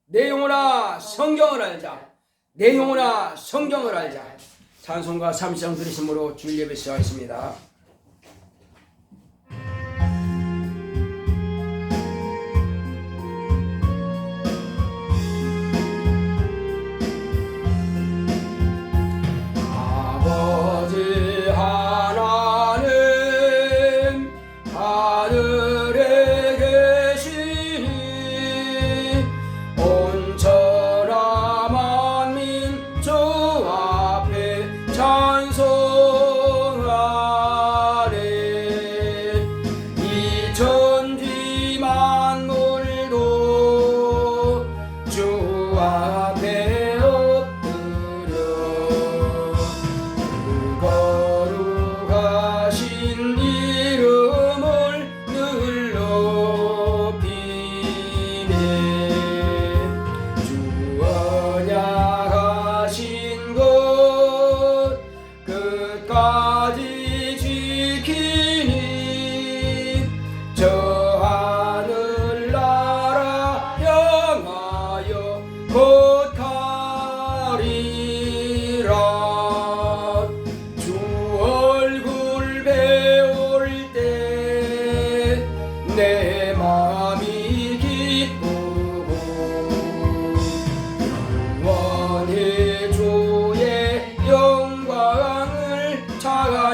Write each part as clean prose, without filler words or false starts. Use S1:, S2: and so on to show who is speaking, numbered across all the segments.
S1: 내 영혼아 성경을 알자. 내 영혼아 성경을 알자. 찬송가 3장 들으심으로 주일 예배 시작하겠습니다. 아버지 하나님 하늘에 계시니 온천하 만민 주 앞에 찬송하네. 이 천지 만물도 주 앞에 엎드려 거룩하신 이름을 늘 높이네. 주 언약하신 것 끝까지 지키니 저 하늘나라 향하여 곧 가리라. 주 얼굴 배울 때 내 마음이 기쁘고 영원히 주의 영광을 찬양하리.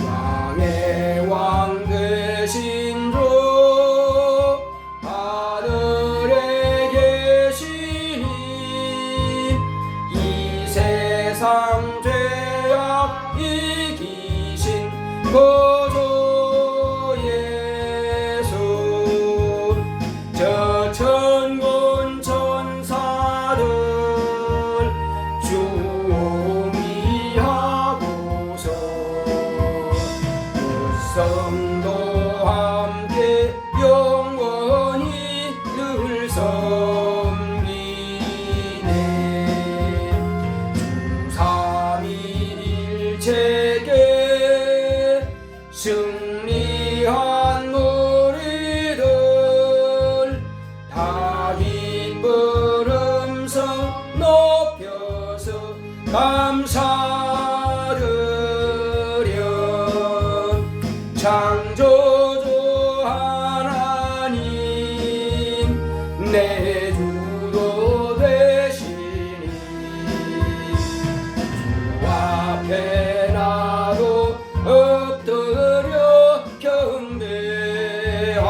S1: 왕의 왕 되신 주 하늘에 계시니 이 세상 죄악 이기신 구주 예수. 저 천군 천사들 주 옹이하고서 성도 함께 영원히 늘 섬기네. 주 삼위일체께 승리한 우리들 다 기쁜 음성 높여서 감사드려. 창조주 하나님 내 주도 되시니 주 앞에 나도 엎드려 경배하니.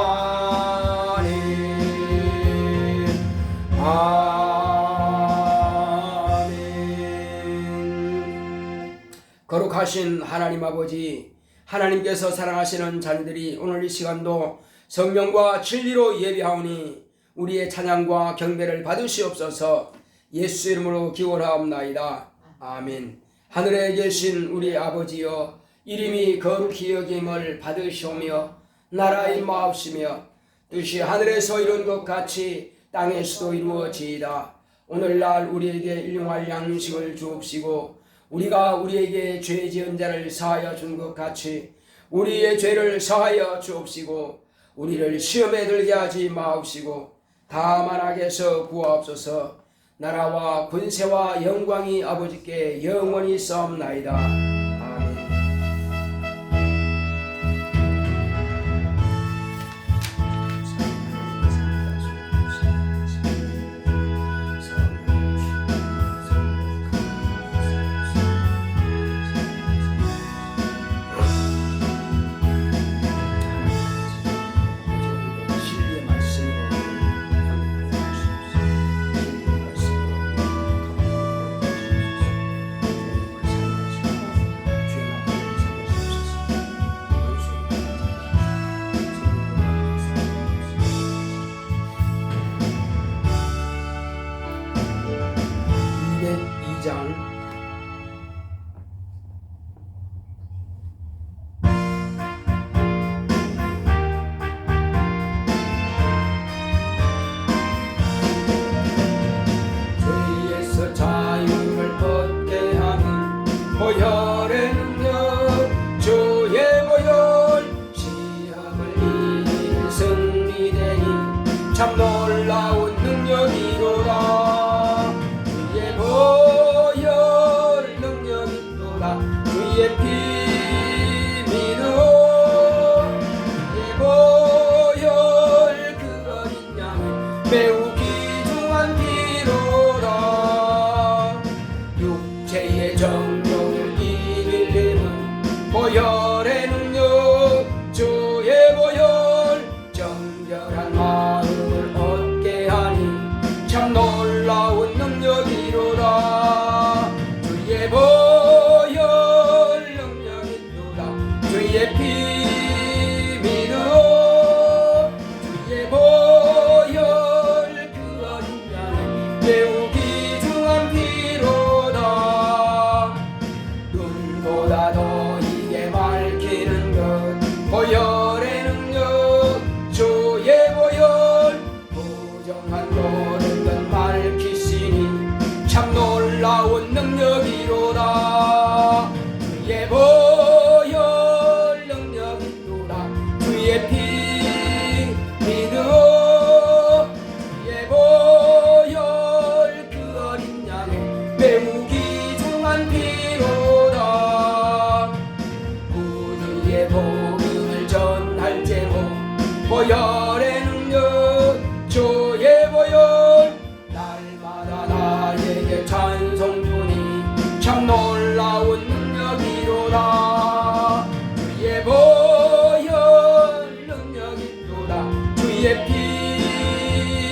S1: 아멘. 거룩하신 하나님 아버지, 하나님께서 사랑하시는 자녀들이 오늘 이 시간도 성령과 진리로 예배하오니 우리의 찬양과 경배를 받으시옵소서. 예수 이름으로 기원하옵나이다. 아멘. 하늘에 계신 우리 아버지여, 이름이 거룩히 여김을 받으시오며 나라 임하옵시며 뜻이 하늘에서 이룬 것 같이 땅에서도 이루어지이다. 오늘날 우리에게 일용할 양식을 주옵시고 우리가 우리에게 죄 지은 자를 사하여 준 것 같이 우리의 죄를 사하여 주옵시고 우리를 시험에 들게 하지 마옵시고 다만 악에서 구하옵소서. 나라와 권세와 영광이 아버지께 영원히 있사옵나이다. 아멘. 진리의 말씀으로 참 놀라운 능력이로다. 주의 보혈 능력이로다. 주의 피 믿어 주의 보혈 그 어린 양의 매우 귀중한 피로다. 육체의 정욕을 이기려면 보혈의 능력 주의 보혈 정결한 마음을 얻게 하니 참 놀라운 능력이로다. 주의 보혈 능력이로다. 주의 피 믿어 주의 보혈 그 어린 양의 매우 귀중한 피로다. 눈보다 더 이게 밝히는 것 보혈의 능력 주의 보혈 부정한 모든 것 밝히시니 참 놀라운 능력이로다. 주의 보혈 능력이로다. 주의 피 믿어 주의 보혈 그 어린 양의 매우 귀중한 피로다. 구주의 복음을 전할 제목 보혈의 능력 주의 보혈 날마다 나에게 찬송 주니 참 놀라운 능력이로다. 주의 보혈 능력이로다. 주의 피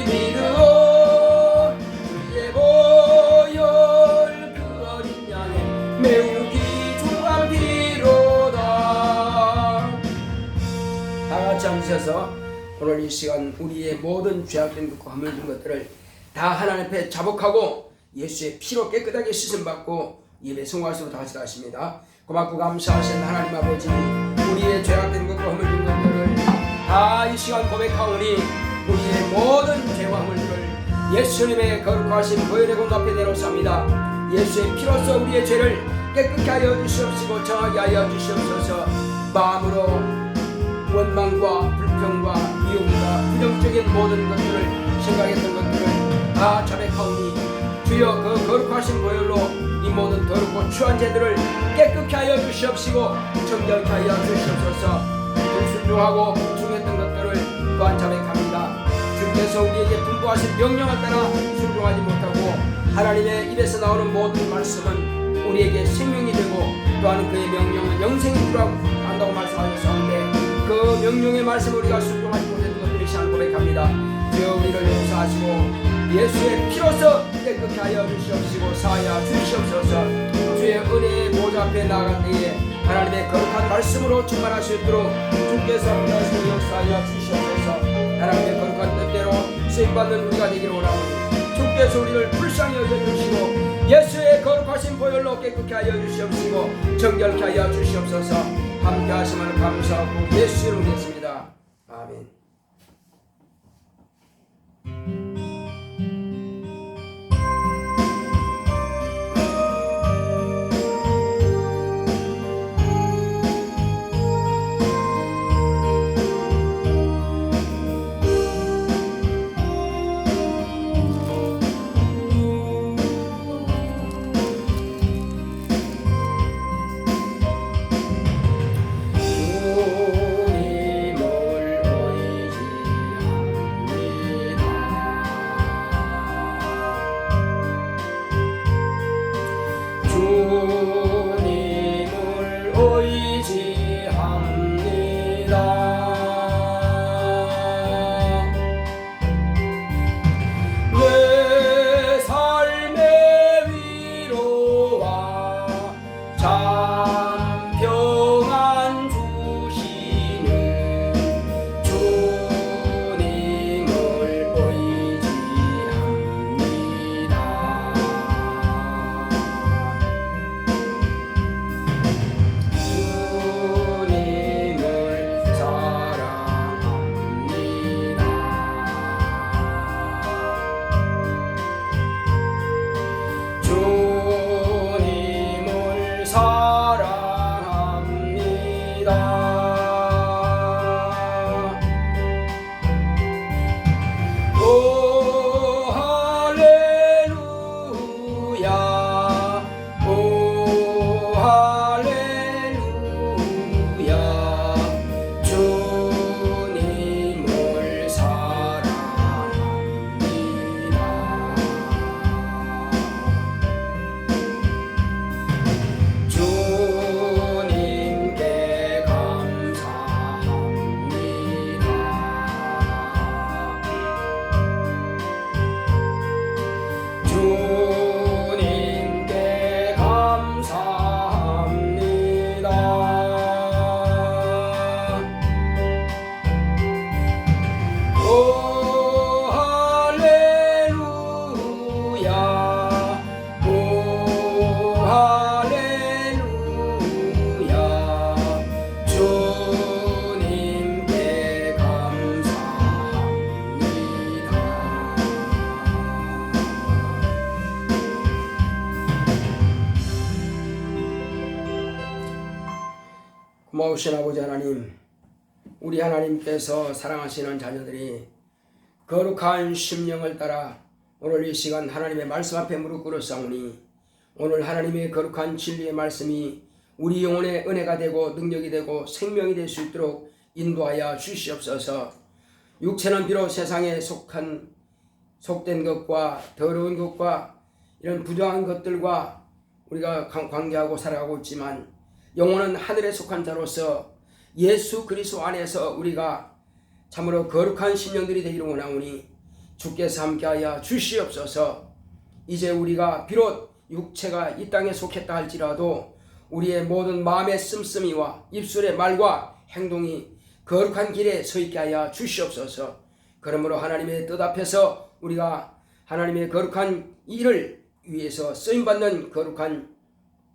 S1: 믿어 주의 보혈 그 어린 양의 매우 귀중한 피로다. 다 같이 앉으셔서 오늘 이 시간 우리의 모든 죄악된 것과 허물된 것들을 다 하나님 앞에 자복하고 예수의 피로 깨끗하게 씻음받고 예배 성공하시고 다 같이 하십니다. 고맙고 감사하신 하나님 아버지, 우리의 죄악된 것과 허물된 것들을 다 이 시간 고백하오니 우리의 모든 죄와 허물들을 예수님의 거룩하신 보혈의 공 앞에 내놓습니다. 예수의 피로써 우리의 죄를 깨끗게 하여 주시옵시고 정하게 하여 주시옵소서. 마음으로 원망과 불평과 미움과 부정적인 모든 것들을 생각했던 것들을 다 자백하오니 주여 그 거룩하신 보혈로 이 모든 더럽고 추한 죄들을 깨끗게 하여 주시옵시고 정결케 하여 주시옵소서. 불순종하고 불충했던 것들을 또한 자백합니다. 주께서 우리에게 분부하신 명령을 따라 순종하지 못하고 하나님의 입에서 나오는 모든 말씀은 우리에게 생명이 되고 또한 그의 명령은 영생이 주라고 한다고 말씀하셨사온데 그 명령의 말씀을 우리가 순종하지 못했던 것들을 시간 고백합니다. 주여 우리를 용서하시고 예수의 피로서 깨끗게 하여 주시옵시고 사하여 주시옵소서. 주의 은혜의 보좌 앞에 나아갈 때에 하나님의 거룩한 말씀으로 충만할 수 있도록 주께서 하시고 역사하여 주시옵소서. 하나님의 거룩한 뜻대로 쓰임받는 우리가 되기를 원하오니 주께서 우리를 불쌍히 여겨주시고 예수의 거룩하신 보혈로 깨끗게 하여 주시옵시고 정결케 하여 주시옵소서. 함께 하시면 감사하고 예수 이름으로 믿습니다. 아멘. 주님을 의지합니다. 놀라우신 아버지 하나님, 우리 하나님께서 사랑하시는 자녀들이 거룩한 심령을 따라 오늘 이 시간 하나님의 말씀 앞에 무릎 꿇었사오니 오늘 하나님의 거룩한 진리의 말씀이 우리 영혼의 은혜가 되고 능력이 되고 생명이 될 수 있도록 인도하여 주시옵소서. 육체는 비록 세상에 속된 것과 더러운 것과 이런 부정한 것들과 우리가 관계하고 살아가고 있지만 영혼은 하늘에 속한 자로서 예수 그리스도 안에서 우리가 참으로 거룩한 심령들이 되기를 원하오니 주께서 함께하여 주시옵소서. 이제 우리가 비록 육체가 이 땅에 속했다 할지라도 우리의 모든 마음의 씀씀이와 입술의 말과 행동이 거룩한 길에 서 있게 하여 주시옵소서. 그러므로 하나님의 뜻 앞에서 우리가 하나님의 거룩한 일을 위해서 쓰임받는 거룩한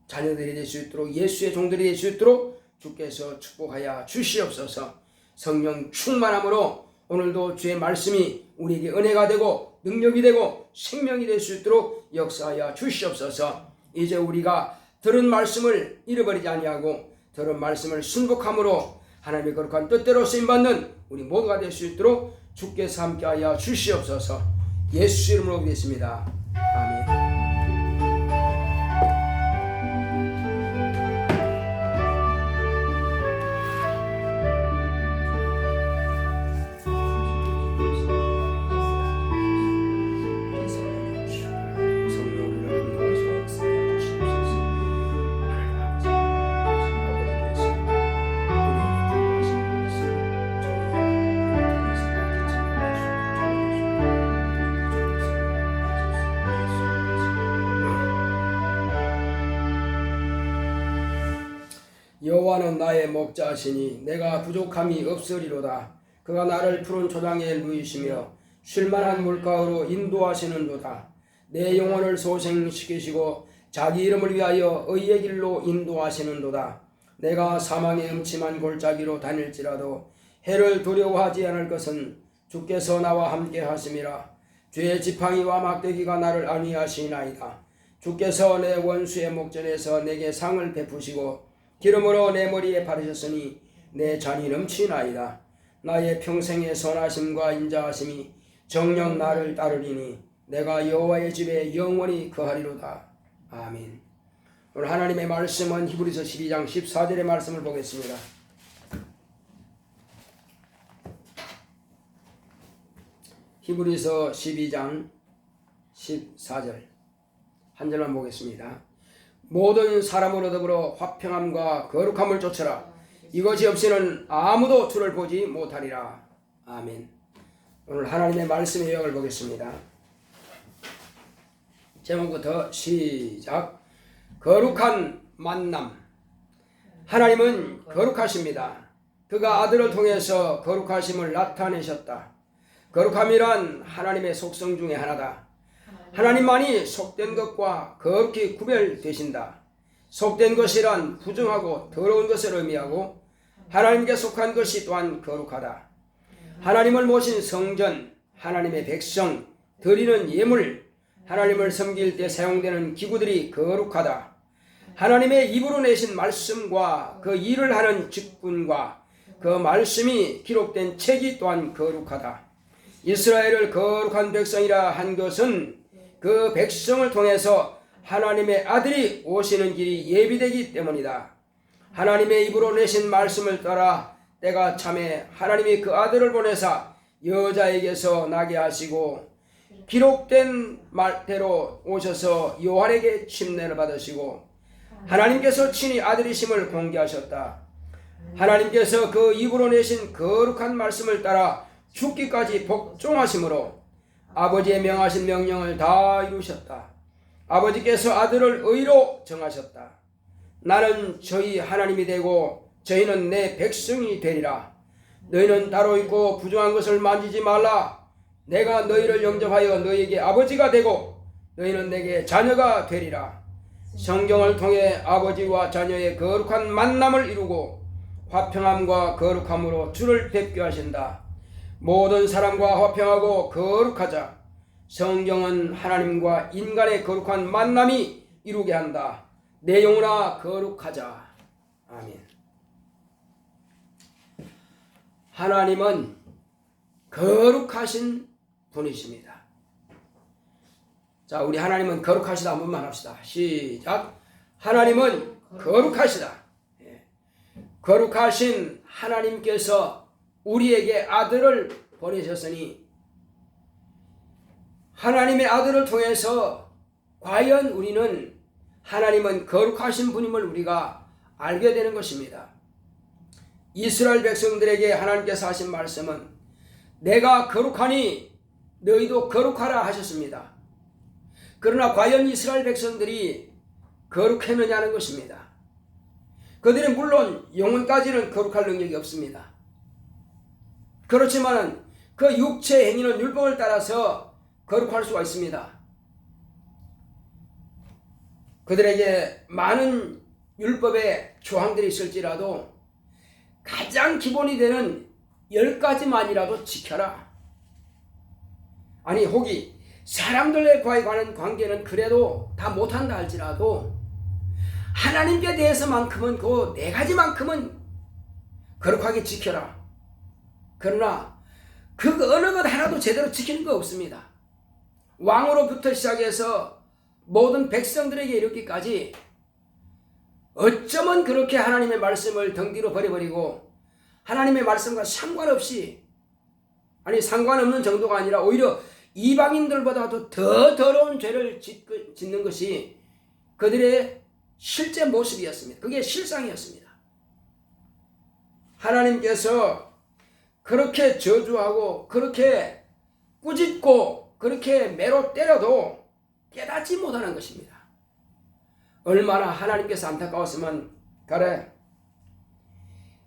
S1: 자녀들이 될 수 있도록 예수의 종들이 될 수 있도록 주께서 축복하여 주시옵소서. 성령 충만함으로 오늘도 주의 말씀이 우리에게 은혜가 되고 능력이 되고 생명이 될 수 있도록 역사하여 주시옵소서. 이제 우리가 들은 말씀을 잃어버리지 아니하고 들은 말씀을 순복함으로 하나님의 거룩한 뜻대로 쓰임받는 우리 모두가 될 수 있도록 주께서 함께하여 주시옵소서. 예수 이름으로 기도했습니다. 아멘. 여호와는 나의 목자시니 내가 부족함이 없으리로다. 그가 나를 푸른 초장에 누이시며 쉴만한 물가로 인도하시는도다. 내 영혼을 소생시키시고 자기 이름을 위하여 의의 길로 인도하시는도다. 내가 사망의 음침한 골짜기로 다닐지라도 해를 두려워하지 않을 것은 주께서 나와 함께 하심이라. 죄의 지팡이와 막대기가 나를 안위하시나이다. 주께서 내 원수의 목전에서 내게 상을 베푸시고 기름으로 내 머리에 바르셨으니 내 잔이 넘치나이다. 나의 평생의 선하심과 인자하심이 정녕 나를 따르리니 내가 여호와의 집에 영원히 거하리로다. 아멘. 오늘 하나님의 말씀은 히브리서 12장 14절의 말씀을 보겠습니다. 히브리서 12장 14절 한 절만 보겠습니다. 모든 사람으로 더불어 화평함과 거룩함을 쫓으라. 이것이 없이는 아무도 주를 보지 못하리라. 아멘. 오늘 하나님의 말씀의 요약을 보겠습니다. 제목부터 시작. 거룩한 만남. 하나님은 거룩하십니다. 그가 아들을 통해서 거룩하심을 나타내셨다. 거룩함이란 하나님의 속성 중에 하나다. 하나님만이 속된 것과 거룩히 구별되신다. 속된 것이란 부정하고 더러운 것을 의미하고 하나님께 속한 것이 또한 거룩하다. 하나님을 모신 성전, 하나님의 백성, 드리는 예물, 하나님을 섬길 때 사용되는 기구들이 거룩하다. 하나님의 입으로 내신 말씀과 그 일을 하는 직분과 그 말씀이 기록된 책이 또한 거룩하다. 이스라엘을 거룩한 백성이라 한 것은 그 백성을 통해서 하나님의 아들이 오시는 길이 예비되기 때문이다. 하나님의 입으로 내신 말씀을 따라 때가 참에 하나님이 그 아들을 보내사 여자에게서 나게 하시고 기록된 말대로 오셔서 요한에게 침례를 받으시고 하나님께서 친히 아들이심을 공개하셨다. 하나님께서 그 입으로 내신 거룩한 말씀을 따라 죽기까지 복종하심으로 아버지의 명하신 명령을 다 이루셨다. 아버지께서 아들을 의로 정하셨다. 나는 저희 하나님이 되고 저희는 내 백성이 되리라. 너희는 따로 있고 부정한 것을 만지지 말라. 내가 너희를 영접하여 너희에게 아버지가 되고 너희는 내게 자녀가 되리라. 성경을 통해 아버지와 자녀의 거룩한 만남을 이루고 화평함과 거룩함으로 주를 뵙게 하신다. 모든 사람과 화평하고 거룩하자. 성경은 하나님과 인간의 거룩한 만남이 이루게 한다. 내 영혼아 거룩하자. 아멘. 하나님은 거룩하신 분이십니다. 자, 우리 하나님은 거룩하시다 한 번만 합시다. 시작. 하나님은 거룩하시다. 거룩하신 하나님께서 우리에게 아들을 보내셨으니 하나님의 아들을 통해서 과연 우리는 하나님은 거룩하신 분임을 우리가 알게 되는 것입니다. 이스라엘 백성들에게 하나님께서 하신 말씀은 내가 거룩하니 너희도 거룩하라 하셨습니다. 그러나 과연 이스라엘 백성들이 거룩했느냐는 것입니다. 그들은 물론 영혼까지는 거룩할 능력이 없습니다. 그렇지만 그 육체 행위는 율법을 따라서 거룩할 수가 있습니다. 그들에게 많은 율법의 조항들이 있을지라도 가장 기본이 되는 10가지만이라도 지켜라. 아니 혹이 사람들과의 관한 관계는 그래도 다 못한다 할지라도 하나님께 대해서만큼은 그 4가지만큼은 거룩하게 지켜라. 그러나 그 어느 것 하나도 제대로 지키는 거 없습니다. 왕으로부터 시작해서 모든 백성들에게 이르기까지 어쩌면 그렇게 하나님의 말씀을 등 뒤로 버려버리고 하나님의 말씀과 상관없이, 아니 상관없는 정도가 아니라 오히려 이방인들보다도 더 더러운 죄를 짓는 것이 그들의 실제 모습이었습니다. 그게 실상이었습니다. 하나님께서 그렇게 저주하고 그렇게 꾸짖고 그렇게 매로 때려도 깨닫지 못하는 것입니다. 얼마나 하나님께서 안타까웠으면 그래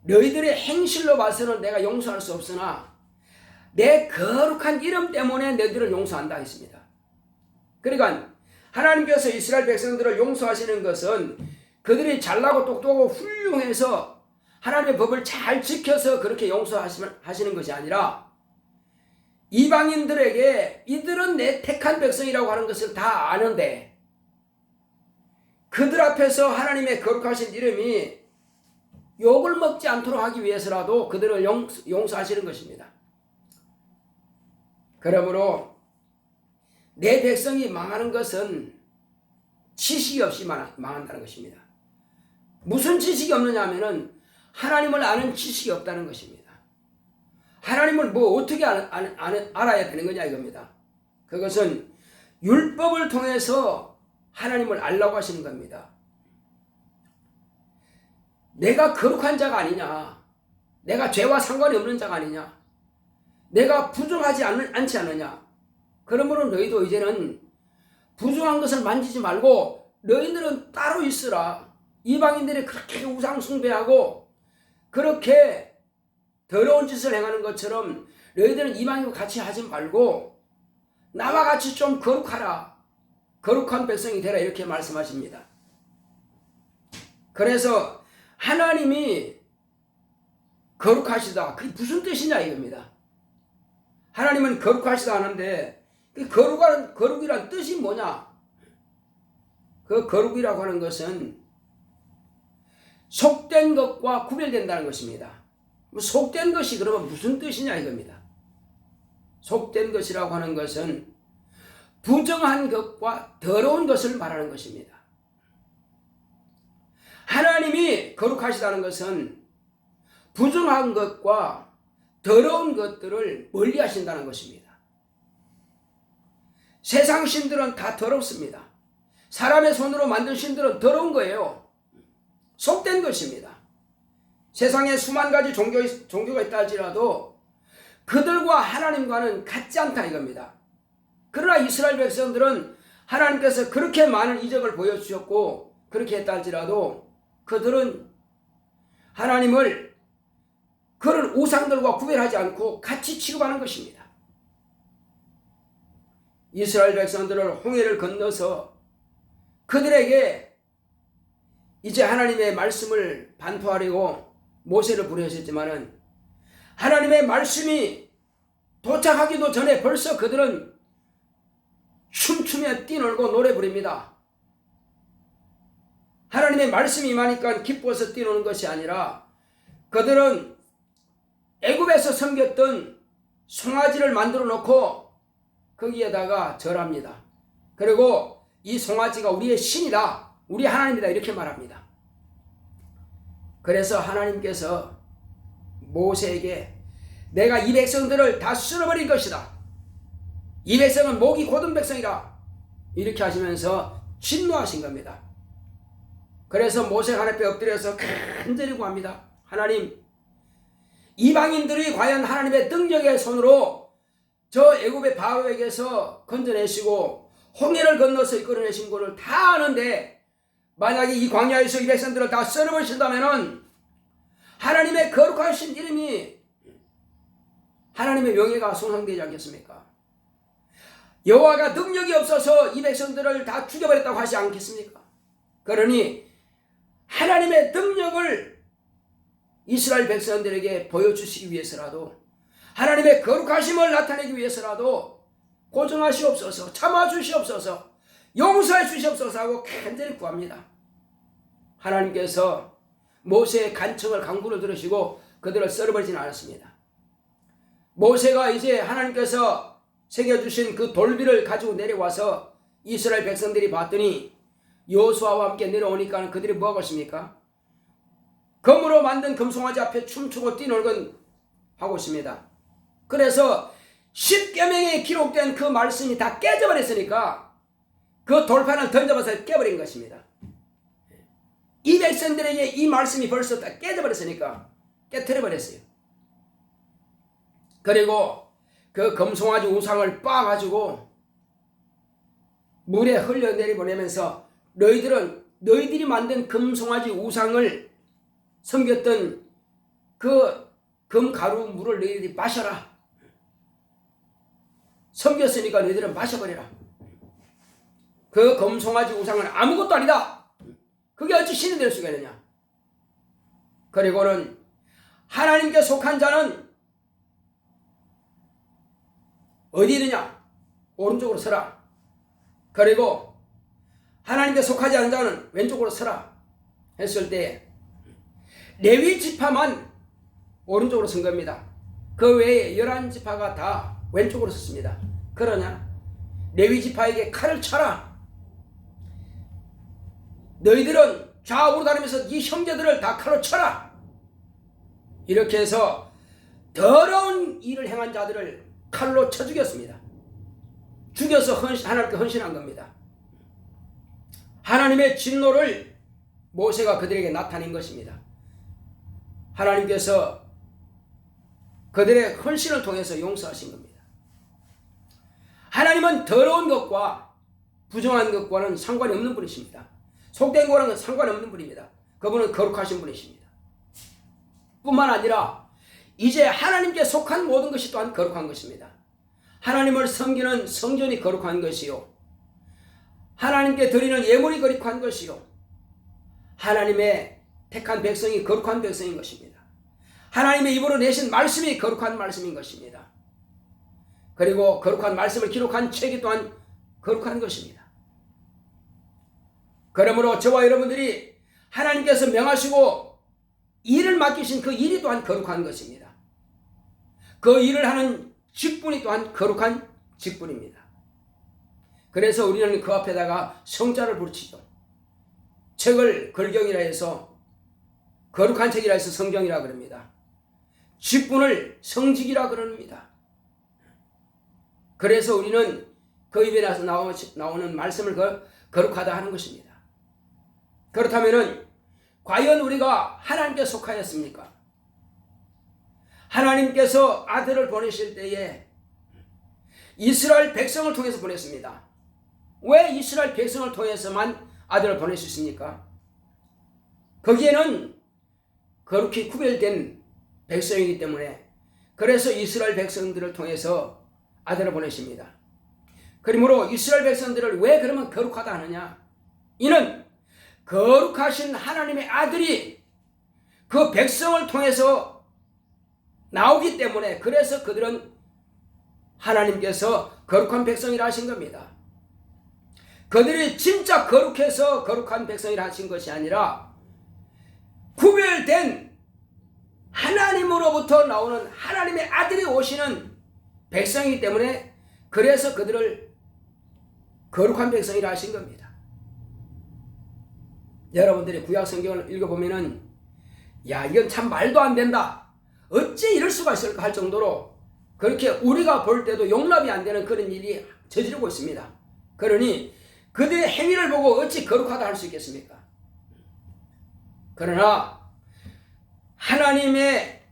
S1: 너희들의 행실로 봐서는 내가 용서할 수 없으나 내 거룩한 이름 때문에 너희들을 용서한다 했습니다. 그러니까 하나님께서 이스라엘 백성들을 용서하시는 것은 그들이 잘나고 똑똑하고 훌륭해서 하나님의 법을 잘 지켜서 그렇게 용서하시는 것이 아니라 이방인들에게 이들은 내 택한 백성이라고 하는 것을 다 아는데 그들 앞에서 하나님의 거룩하신 이름이 욕을 먹지 않도록 하기 위해서라도 그들을 용서하시는 것입니다. 그러므로 내 백성이 망하는 것은 지식이 없이 망한다는 것입니다. 무슨 지식이 없느냐 하면은 하나님을 아는 지식이 없다는 것입니다. 하나님을 뭐 어떻게 알아야 되는 거냐 이겁니다. 그것은 율법을 통해서 하나님을 알라고 하시는 겁니다. 내가 거룩한 자가 아니냐, 내가 죄와 상관이 없는 자가 아니냐, 내가 부정하지 않지 않느냐. 그러므로 너희도 이제는 부정한 것을 만지지 말고 너희들은 따로 있으라. 이방인들이 그렇게 우상 숭배하고 그렇게 더러운 짓을 행하는 것처럼 너희들은 이방인과 같이 하지 말고 나와 같이 좀 거룩하라. 거룩한 백성이 되라 이렇게 말씀하십니다. 그래서 하나님이 거룩하시다. 그게 무슨 뜻이냐 이겁니다. 하나님은 거룩하시다 하는데 그 거룩이란 뜻이 뭐냐? 그 거룩이라고 하는 것은 속된 것과 구별된다는 것입니다. 속된 것이 그러면 무슨 뜻이냐 이겁니다. 속된 것이라고 하는 것은 부정한 것과 더러운 것을 말하는 것입니다. 하나님이 거룩하시다는 것은 부정한 것과 더러운 것들을 멀리 하신다는 것입니다. 세상 신들은 다 더럽습니다. 사람의 손으로 만든 신들은 더러운 거예요. 속된 것입니다. 세상에 수만 가지 종교가 있다 할지라도 그들과 하나님과는 같지 않다 이겁니다. 그러나 이스라엘 백성들은 하나님께서 그렇게 많은 이적을 보여주셨고 그렇게 했다 할지라도 그들은 하나님을 그런 우상들과 구별하지 않고 같이 취급하는 것입니다. 이스라엘 백성들을 홍해를 건너서 그들에게 이제 하나님의 말씀을 반포하려고 모세를 부르셨지만은 하나님의 말씀이 도착하기도 전에 벌써 그들은 춤추며 뛰놀고 노래 부릅니다. 하나님의 말씀이 임하니까 기뻐서 뛰노는 것이 아니라 그들은 애굽에서 섬겼던 송아지를 만들어 놓고 거기에다가 절합니다. 그리고 이 송아지가 우리의 신이다, 우리 하나님이다, 이렇게 말합니다. 그래서 하나님께서 모세에게 내가 이 백성들을 다 쓸어버릴 것이다, 이 백성은 목이 곧은 백성이라, 이렇게 하시면서 진노하신 겁니다. 그래서 모세가 하나님 앞에 엎드려서 간절히 구합니다. 하나님, 이방인들이 과연 하나님의 능력의 손으로 저 애굽의 바로에게서 건져내시고 홍해를 건너서 이끌어내신 것을 다 아는데, 만약에 이 광야에서 이 백성들을 다 썰어버리신다면은 하나님의 거룩하신 이름이, 하나님의 명예가 손상되지 않겠습니까? 여호와가 능력이 없어서 이 백성들을 다 죽여버렸다고 하지 않겠습니까? 그러니 하나님의 능력을 이스라엘 백성들에게 보여주시기 위해서라도, 하나님의 거룩하심을 나타내기 위해서라도 고정하시옵소서, 참아주시옵소서, 용서해 주시옵소서 하고 간절히 구합니다. 하나님께서 모세의 간청을, 간구를 들으시고 그들을 썰어버리지는 않았습니다. 모세가 이제 하나님께서 새겨주신 그 돌비를 가지고 내려와서 이스라엘 백성들이 봤더니 여호수아와 함께 내려오니까 그들이 뭐하고 있습니까? 금으로 만든 금송아지 앞에 춤추고 뛰놀건 하고 있습니다. 그래서 10계명에 기록된 그 말씀이 다 깨져버렸으니까 그 돌판을 던져봐서 깨버린 것입니다. 이 백성들에게 이 말씀이 벌써 다 깨져버렸으니까 깨트려버렸어요. 그리고 그 금송아지 우상을 빻아가지고 물에 흘려내려보내면서 너희들이 만든 금송아지 우상을 섬겼던 그 금가루 물을 너희들이 마셔라. 섬겼으니까 너희들은 마셔버려라. 그 금송아지 우상은 아무것도 아니다. 그게 어찌 신이 될 수가 있느냐. 그리고는 하나님께 속한 자는 어디 있느냐? 오른쪽으로 서라. 그리고 하나님께 속하지 않은 자는 왼쪽으로 서라 했을 때 레위 지파만 오른쪽으로 선 겁니다. 그 외에 11지파가 다 왼쪽으로 섰습니다. 그러냐? 레위 지파에게 칼을 쳐라. 너희들은 좌우로 다니면서 이 형제들을 다 칼로 쳐라. 이렇게 해서 더러운 일을 행한 자들을 칼로 쳐 죽였습니다. 죽여서 하나님께 헌신한 겁니다. 하나님의 진노를 모세가 그들에게 나타낸 것입니다. 하나님께서 그들의 헌신을 통해서 용서하신 겁니다. 하나님은 더러운 것과 부정한 것과는 상관이 없는 분이십니다. 속된 거랑은 상관이 없는 분입니다. 그분은 거룩하신 분이십니다. 뿐만 아니라 이제 하나님께 속한 모든 것이 또한 거룩한 것입니다. 하나님을 섬기는 성전이 거룩한 것이요, 하나님께 드리는 예물이 거룩한 것이요, 하나님의 택한 백성이 거룩한 백성인 것입니다. 하나님의 입으로 내신 말씀이 거룩한 말씀인 것입니다. 그리고 거룩한 말씀을 기록한 책이 또한 거룩한 것입니다. 그러므로 저와 여러분들이 하나님께서 명하시고 일을 맡기신 그 일이 또한 거룩한 것입니다. 그 일을 하는 직분이 또한 거룩한 직분입니다. 그래서 우리는 그 앞에다가 성자를 붙이죠. 책을 걸경이라 해서, 거룩한 책이라 해서 성경이라 그럽니다. 직분을 성직이라 그럽니다. 그래서 우리는 그 입에 나서 나오는 말씀을 거룩하다 하는 것입니다. 그렇다면 과연 우리가 하나님께 속하였습니까? 하나님께서 아들을 보내실 때에 이스라엘 백성을 통해서 보냈습니다. 왜 이스라엘 백성을 통해서만 아들을 보낼 수 있습니까? 거기에는 거룩히 구별된 백성이기 때문에, 그래서 이스라엘 백성들을 통해서 아들을 보내십니다. 그러므로 이스라엘 백성들을 왜 그러면 거룩하다 하느냐? 이는 거룩하신 하나님의 아들이 그 백성을 통해서 나오기 때문에, 그래서 그들은 하나님께서 거룩한 백성이라 하신 겁니다. 그들이 진짜 거룩해서 거룩한 백성이라 하신 것이 아니라 구별된 하나님으로부터 나오는 하나님의 아들이 오시는 백성이기 때문에 그래서 그들을 거룩한 백성이라 하신 겁니다. 여러분들이 구약 성경을 읽어보면은 야, 이건 참 말도 안 된다, 어찌 이럴 수가 있을까 할 정도로 그렇게 우리가 볼 때도 용납이 안 되는 그런 일이 저지르고 있습니다. 그러니 그들의 행위를 보고 어찌 거룩하다 할 수 있겠습니까? 그러나 하나님의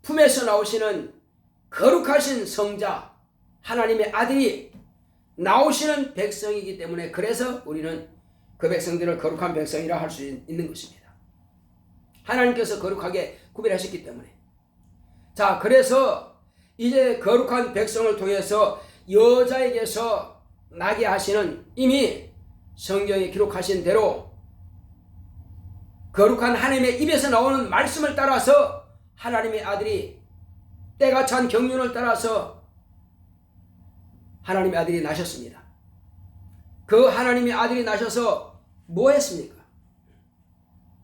S1: 품에서 나오시는 거룩하신 성자 하나님의 아들이 나오시는 백성이기 때문에 그래서 우리는 그 백성들을 거룩한 백성이라 할 수 있는 것입니다. 하나님께서 거룩하게 구별하셨기 때문에. 자, 그래서 이제 거룩한 백성을 통해서 여자에게서 나게 하시는, 이미 성경에 기록하신 대로 거룩한 하나님의 입에서 나오는 말씀을 따라서 하나님의 아들이, 때가 찬 경륜을 따라서 하나님의 아들이 나셨습니다. 그 하나님의 아들이 나셔서 뭐 했습니까?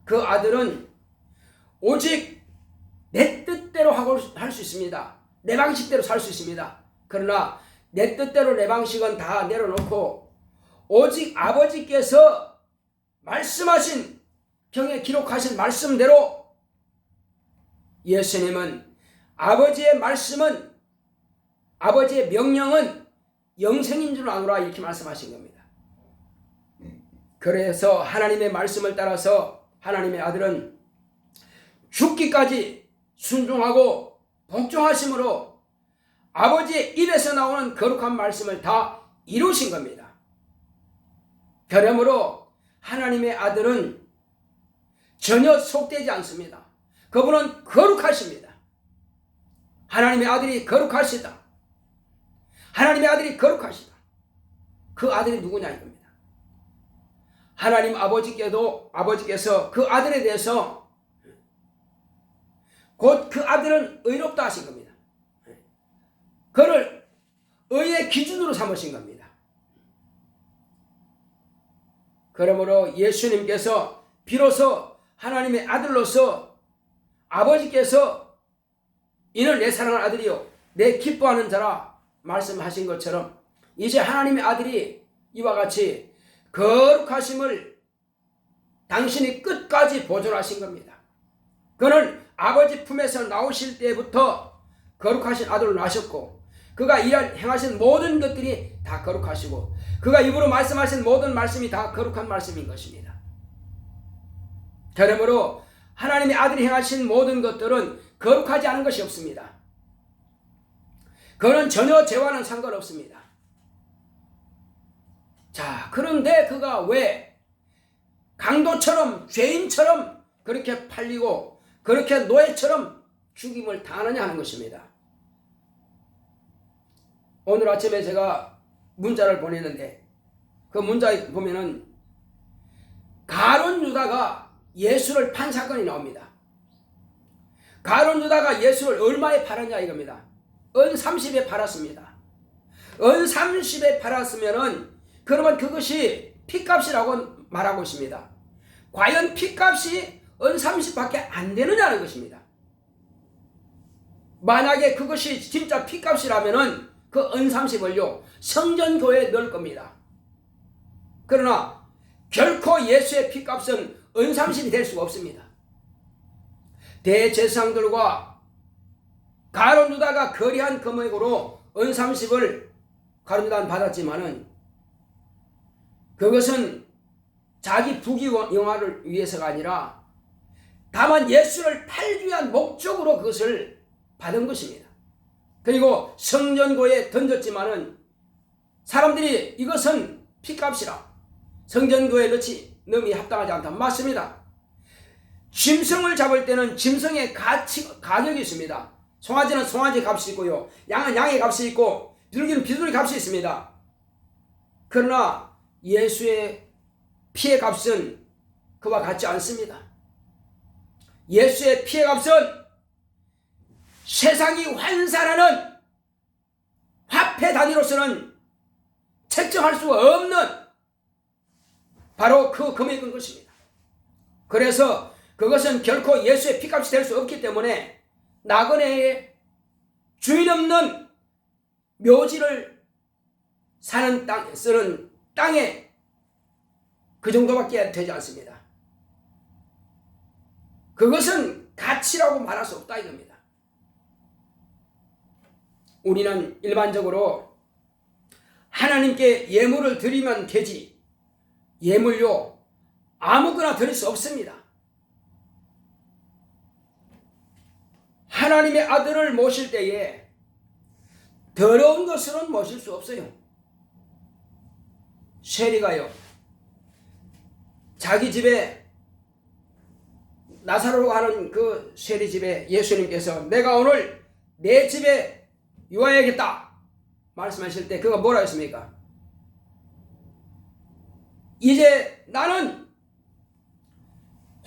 S1: 그 아들은 오직 내 뜻대로 할 수 있습니다. 내 방식대로 살 수 있습니다. 그러나 내 뜻대로 내 방식은 다 내려놓고 오직 아버지께서 말씀하신, 경에 기록하신 말씀대로 예수님은 아버지의 말씀은, 아버지의 명령은 영생인 줄 아노라, 이렇게 말씀하신 겁니다. 그래서 하나님의 말씀을 따라서 하나님의 아들은 죽기까지 순종하고 복종하심으로 아버지의 입에서 나오는 거룩한 말씀을 다 이루신 겁니다. 그러므로 하나님의 아들은 전혀 속되지 않습니다. 그분은 거룩하십니다. 하나님의 아들이 거룩하시다. 하나님의 아들이 거룩하시다. 그 아들이 누구냐 이겁니다. 하나님 아버지께서 그 아들에 대해서 곧 그 아들은 의롭다 하신 겁니다. 그를 의의 기준으로 삼으신 겁니다. 그러므로 예수님께서 비로소 하나님의 아들로서 아버지께서 이는 내 사랑하는 아들이요 내 기뻐하는 자라 말씀하신 것처럼 이제 하나님의 아들이 이와 같이 거룩하심을 당신이 끝까지 보존하신 겁니다. 그는 아버지 품에서 나오실 때부터 거룩하신 아들로 나셨고 그가 행하신 모든 것들이 다 거룩하시고 그가 입으로 말씀하신 모든 말씀이 다 거룩한 말씀인 것입니다. 그러므로 하나님의 아들이 행하신 모든 것들은 거룩하지 않은 것이 없습니다. 그는 전혀 죄와는 상관없습니다. 자, 그런데 그가 왜 강도처럼 죄인처럼 그렇게 팔리고 그렇게 노예처럼 죽임을 당하느냐 하는 것입니다. 오늘 아침에 제가 문자를 보냈는데 그 문자에 보면은 가룟 유다가 예수를 판 사건이 나옵니다. 가룟 유다가 예수를 얼마에 팔았냐 이겁니다. 은 30에 팔았습니다. 은 30에 팔았으면은 그러면 그것이 핏값이라고 말하고 있습니다. 과연 핏값이 은 30밖에 안 되느냐는 것입니다. 만약에 그것이 진짜 핏값이라면은 그 은 30을요 성전교회에 넣을 겁니다. 그러나 결코 예수의 핏값은 은 30이 될 수가 없습니다. 대제사장들과 가룟 유다가 거래한 금액으로 은 30을 가룟 유다는 받았지만은 그것은 자기 부귀영화를 위해서가 아니라 다만 예수를 팔기 위한 목적으로 그것을 받은 것입니다. 그리고 성전고에 던졌지만은 사람들이 이것은 핏값이라 성전고에 넣음이 합당하지 않다. 맞습니다. 짐승을 잡을 때는 짐승의 가격이 있습니다. 송아지는 송아지 값이 있고요. 양은 양의 값이 있고 비둘기는 비둘기 값이 있습니다. 그러나 예수의 피의 값은 그와 같지 않습니다. 예수의 피의 값은 세상이 환산하는 화폐 단위로서는 책정할 수가 없는 바로 그 금액인 것입니다. 그래서 그것은 결코 예수의 피값이 될 수 없기 때문에 나그네의 주인 없는 묘지를 쓰는 땅에 그 정도밖에 되지 않습니다. 그것은 가치라고 말할 수 없다 이겁니다. 우리는 일반적으로 하나님께 예물을 드리면 되지 예물요 아무거나 드릴 수 없습니다. 하나님의 아들을 모실 때에 더러운 것으로는 모실 수 없어요. 세리가요 자기 집에 나사로로 가는 그 세리 집에 예수님께서 내가 오늘 내 집에 유하야겠다 말씀하실 때 그가 뭐라 했습니까? 이제 나는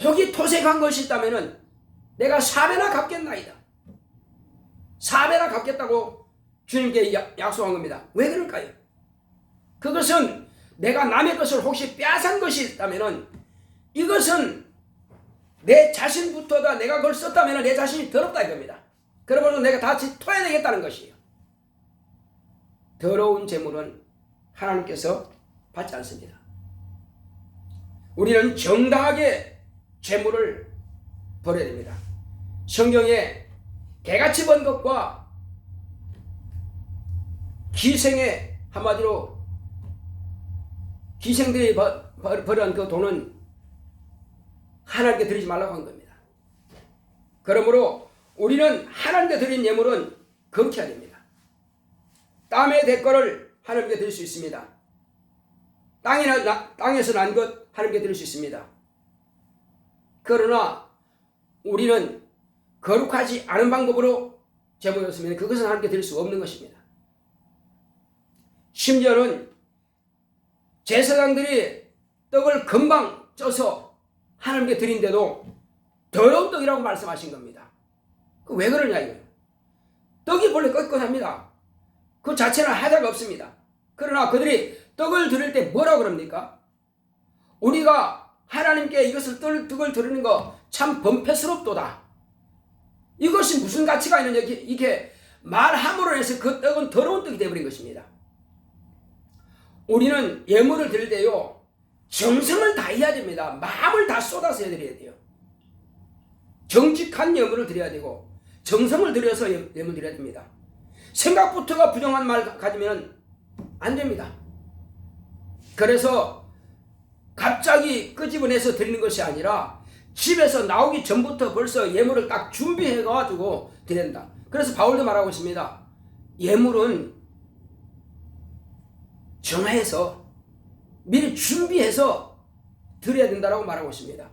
S1: 혹이 토색한 것이 있다면 내가 4배나 갚겠나이다. 4배나 갚겠다고 주님께 약속한 겁니다. 왜 그럴까요? 그것은 내가 남의 것을 혹시 빼앗은 것이 있다면 이것은 내 자신부터다 내가 그걸 썼다면 내 자신이 더럽다 이겁니다. 그러므로 내가 다시 토해야 되겠다는 것이에요. 더러운 재물은 하나님께서 받지 않습니다. 우리는 정당하게 재물을 버려야 됩니다. 성경에 개같이 번 것과 기생의 한마디로 기생들이 버려한 그 돈은 하나님께 드리지 말라고 한 겁니다. 그러므로 우리는 하나님께 드린 예물은 거룩해야 됩니다. 땀의 대가를 하나님께 드릴 수 있습니다. 땅에서 난 것 하나님께 드릴 수 있습니다. 그러나 우리는 거룩하지 않은 방법으로 제물을 그것은 하나님께 드릴 수 없는 것입니다. 심지어는 제사장들이 떡을 금방 쪄서 하나님께 드린데도 더러운 떡이라고 말씀하신 겁니다. 왜 그러냐 이거예요. 떡이 본래 끗끗합니다. 그 자체는 하자가 없습니다. 그러나 그들이 떡을 드릴 때 뭐라고 그럽니까? 우리가 하나님께 이것을 떡을 드리는 거 참 범패스럽도다. 이것이 무슨 가치가 있느냐 이렇게 말함으로 해서 그 떡은 더러운 떡이 되어버린 것입니다. 우리는 예물을 드릴 때요 정성을 다해야 됩니다. 마음을 다 쏟아서 해드려야 돼요. 정직한 예물을 드려야 되고 정성을 들여서 예물 드려야 됩니다. 생각부터가 부정한 말 가지면 안 됩니다. 그래서 갑자기 끄집어내서 드리는 것이 아니라 집에서 나오기 전부터 벌써 예물을 딱 준비해가지고 드린다. 그래서 바울도 말하고 있습니다. 예물은 정해서 미리 준비해서 드려야 된다고 말하고 있습니다.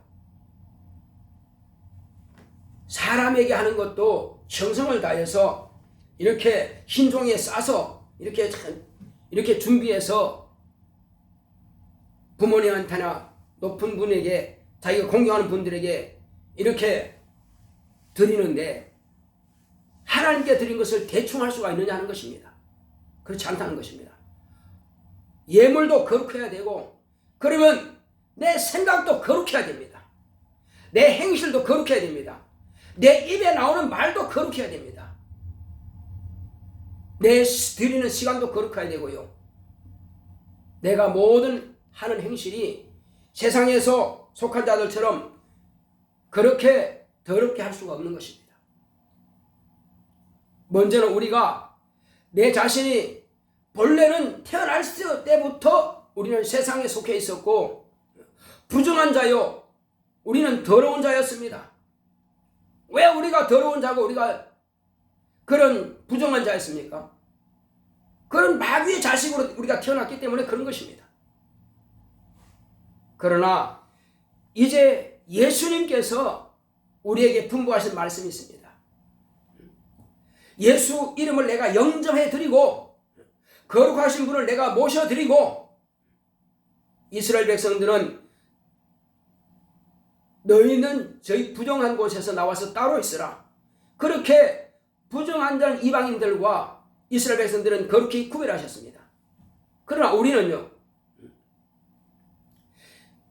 S1: 사람에게 하는 것도 정성을 다해서 이렇게 흰 종이에 싸서 이렇게 준비해서 부모님한테나 높은 분에게 자기가 공경하는 분들에게 이렇게 드리는데 하나님께 드린 것을 대충 할 수가 있느냐 하는 것입니다. 그렇지 않다는 것입니다. 예물도 거룩해야 되고 그러면 내 생각도 거룩해야 됩니다. 내 행실도 거룩해야 됩니다. 내 입에 나오는 말도 거룩해야 됩니다. 내 드리는 시간도 거룩해야 되고요. 내가 모든 하는 행실이 세상에서 속한 자들처럼 그렇게 더럽게 할 수가 없는 것입니다. 먼저는 우리가 내 자신이 본래는 태어날 때부터 우리는 세상에 속해 있었고 부정한 자요 우리는 더러운 자였습니다. 왜 우리가 더러운 자고 우리가 그런 부정한 자였습니까? 그런 마귀의 자식으로 우리가 태어났기 때문에 그런 것입니다. 그러나 이제 예수님께서 우리에게 분부하신 말씀이 있습니다. 예수 이름을 내가 영접해 드리고 거룩하신 분을 내가 모셔드리고 이스라엘 백성들은 너희는 저희 부정한 곳에서 나와서 따로 있으라. 그렇게 부정한 자는 이방인들과 이스라엘 백성들은 거룩히 구별하셨습니다. 그러나 우리는요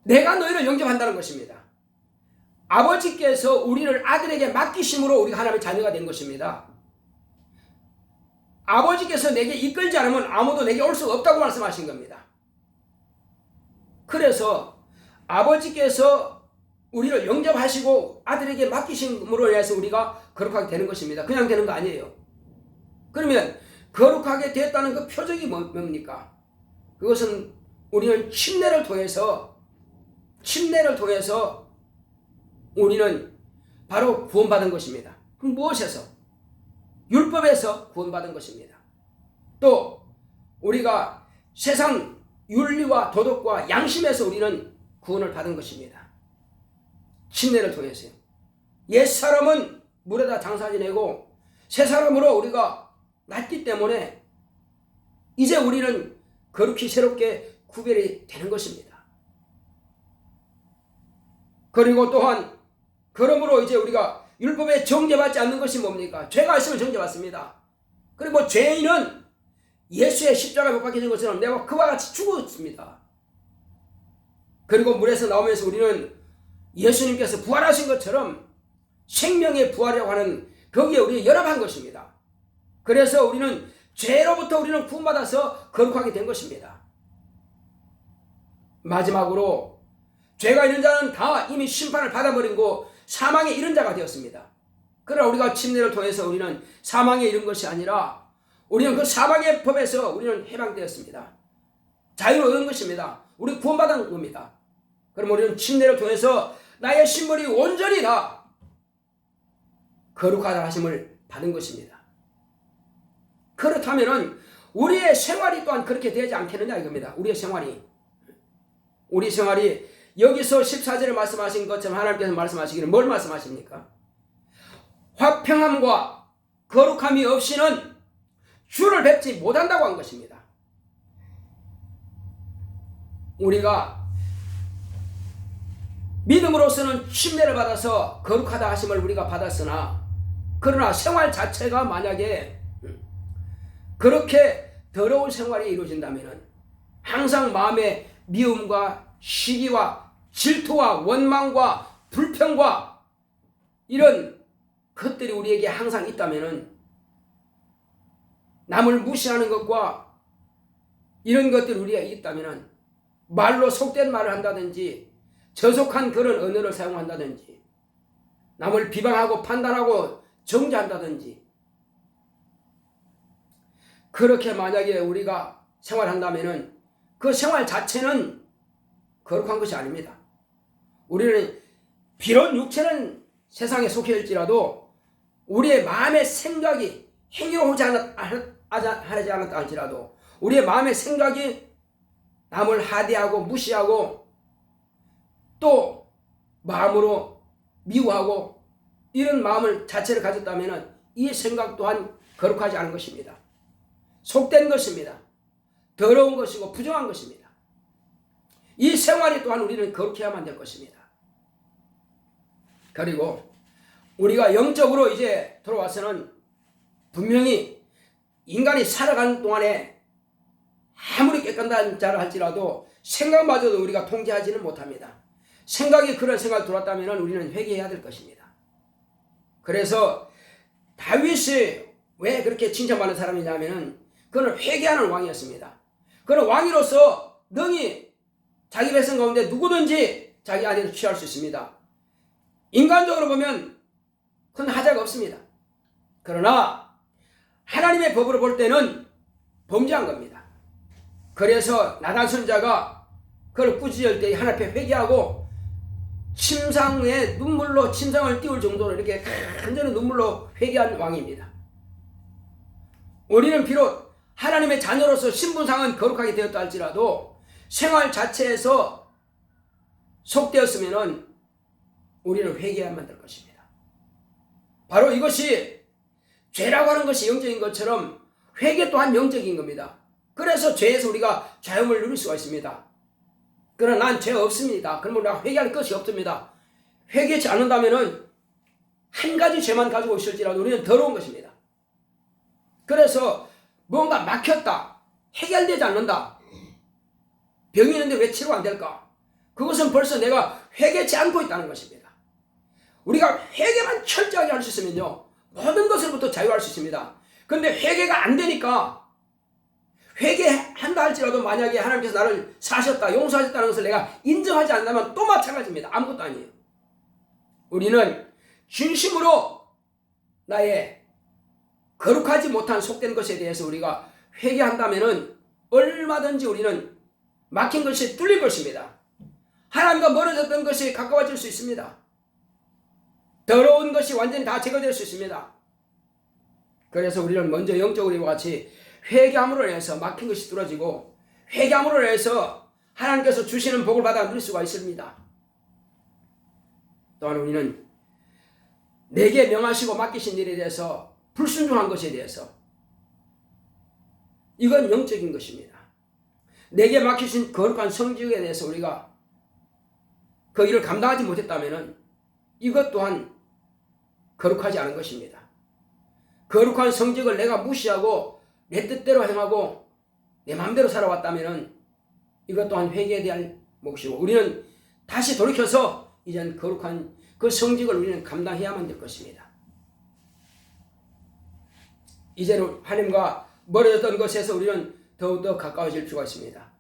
S1: 내가 너희를 영접한다는 것입니다. 아버지께서 우리를 아들에게 맡기심으로 우리가 하나님의 자녀가 된 것입니다. 아버지께서 내게 이끌지 않으면 아무도 내게 올 수 없다고 말씀하신 겁니다. 그래서 아버지께서 우리를 영접하시고 아들에게 맡기심으로 인해서 우리가 거룩하게 되는 것입니다. 그냥 되는 거 아니에요. 그러면 거룩하게 됐다는 그 표적이 뭡니까? 그것은 우리는 침례를 통해서 우리는 바로 구원받은 것입니다. 그럼 무엇에서? 율법에서 구원받은 것입니다. 또 우리가 세상 윤리와 도덕과 양심에서 우리는 구원을 받은 것입니다. 침례를 통해서요. 옛사람은 물에다 장사 지내고 새 사람으로 우리가 났기 때문에 이제 우리는 거룩히 새롭게 구별이 되는 것입니다. 그리고 또한 그러므로 이제 우리가 율법에 정죄받지 않는 것이 뭡니까? 죄가 있으면 정죄받습니다. 그리고 죄인은 예수의 십자가에 못 박혀진 것처럼 내가 그와 같이 죽었습니다. 그리고 물에서 나오면서 우리는 예수님께서 부활하신 것처럼 생명의 부활이라고 하는 거기에 우리가 연합한 것입니다. 그래서 우리는 죄로부터 우리는 구원받아서 거룩하게 된 것입니다. 마지막으로 죄가 있는 자는 다 이미 심판을 받아버리고 사망에 이른 자가 되었습니다. 그러나 우리가 침례를 통해서 우리는 사망에 이른 것이 아니라 우리는 그 사망의 법에서 우리는 해방되었습니다. 자유를 얻은 것입니다. 우리 구원받은 겁니다. 그럼 우리는 침례를 통해서 나의 신분이 온전히 다 거룩하다 하심을 받은 것입니다. 그렇다면 우리의 생활이 또한 그렇게 되지 않겠느냐 이겁니다. 우리 생활이 여기서 14절에 말씀하신 것처럼 하나님께서 말씀하시기를 뭘 말씀하십니까? 화평함과 거룩함이 없이는 주를 뵙지 못한다고 한 것입니다. 우리가 믿음으로서는 침례를 받아서 거룩하다 하심을 우리가 받았으나 그러나 생활 자체가 만약에 그렇게 더러운 생활이 이루어진다면 항상 마음에 미움과 시기와 질투와 원망과 불평과 이런 것들이 우리에게 항상 있다면 남을 무시하는 것과 이런 것들이 우리에게 있다면 말로 속된 말을 한다든지 저속한 그런 언어를 사용한다든지 남을 비방하고 판단하고 정죄한다든지 그렇게 만약에 우리가 생활한다면 그 생활 자체는 거룩한 것이 아닙니다. 우리는 비록 육체는 세상에 속해 있을지라도 우리의 마음의 생각이 행위로 하지 않았다 할지라도 우리의 마음의 생각이 남을 하대하고 무시하고 또 마음으로 미워하고 이런 마음을 자체를 가졌다면 이 생각 또한 거룩하지 않은 것입니다. 속된 것입니다. 더러운 것이고 부정한 것입니다. 이 생활이 또한 우리는 거룩해야만 될 것입니다. 그리고 우리가 영적으로 이제 돌아와서는 분명히 인간이 살아가는 동안에 아무리 깨끗한 자라 할지라도 생각마저도 우리가 통제하지는 못합니다. 생각이 그런 생각이 들어왔다면 우리는 회개해야 될 것입니다. 그래서 다윗이 왜 그렇게 칭찬받는 사람이냐면 그는 회개하는 왕이었습니다. 그는 왕으로서 능히 자기 백성 가운데 누구든지 자기 아내를 취할 수 있습니다. 인간적으로 보면 큰 하자가 없습니다. 그러나 하나님의 법으로 볼 때는 범죄한 겁니다. 그래서 나단 선지자가 그걸 꾸짖을 때 하나님 앞에 회개하고 침상에 눈물로 침상을 띄울 정도로 이렇게 간절히 눈물로 회개한 왕입니다. 우리는 비록 하나님의 자녀로서 신분상은 거룩하게 되었다 할지라도 생활 자체에서 속되었으면 우리는 회개해야만 될 것입니다. 바로 이것이 죄라고 하는 것이 영적인 것처럼 회개 또한 영적인 겁니다. 그래서 죄에서 우리가 자유를 누릴 수가 있습니다. 그러나 난 죄 없습니다. 그러면 내가 회개할 것이 없습니다. 회개하지 않는다면 한 가지 죄만 가지고 있을지라도 우리는 더러운 것입니다. 그래서 뭔가 막혔다, 해결되지 않는다, 병이 있는데 왜 치료가 안 될까? 그것은 벌써 내가 회개치 않고 있다는 것입니다. 우리가 회개만 철저하게 할 수 있으면요, 모든 것으로부터 자유할 수 있습니다. 그런데 회개가 안 되니까, 회개한다 할지라도 만약에 하나님께서 나를 사셨다, 용서하셨다는 것을 내가 인정하지 않는다면 또 마찬가지입니다. 아무것도 아니에요. 우리는 진심으로 나의 거룩하지 못한 속된 것에 대해서 우리가 회개한다면은 얼마든지 우리는 막힌 것이 뚫릴 것입니다. 하나님과 멀어졌던 것이 가까워질 수 있습니다. 더러운 것이 완전히 다 제거될 수 있습니다. 그래서 우리는 먼저 영적으로 이와 같이 회개함으로 인해서 막힌 것이 뚫어지고, 회개함으로 인해서 하나님께서 주시는 복을 받아 누릴 수가 있습니다. 또한 우리는 내게 명하시고 맡기신 일에 대해서 불순종한 것에 대해서, 이건 영적인 것입니다. 내게 맡기신 거룩한 성직에 대해서 우리가 그 일을 감당하지 못했다면 이것 또한 거룩하지 않은 것입니다. 거룩한 성직을 내가 무시하고 내 뜻대로 행하고 내 마음대로 살아왔다면 이것 또한 회개에 대한 몫이고, 우리는 다시 돌이켜서 이젠 거룩한 그 성직을 우리는 감당해야만 될 것입니다. 이제는 하나님과 멀어졌던 것에서 우리는 더욱더 가까워질 필요가 있습니다.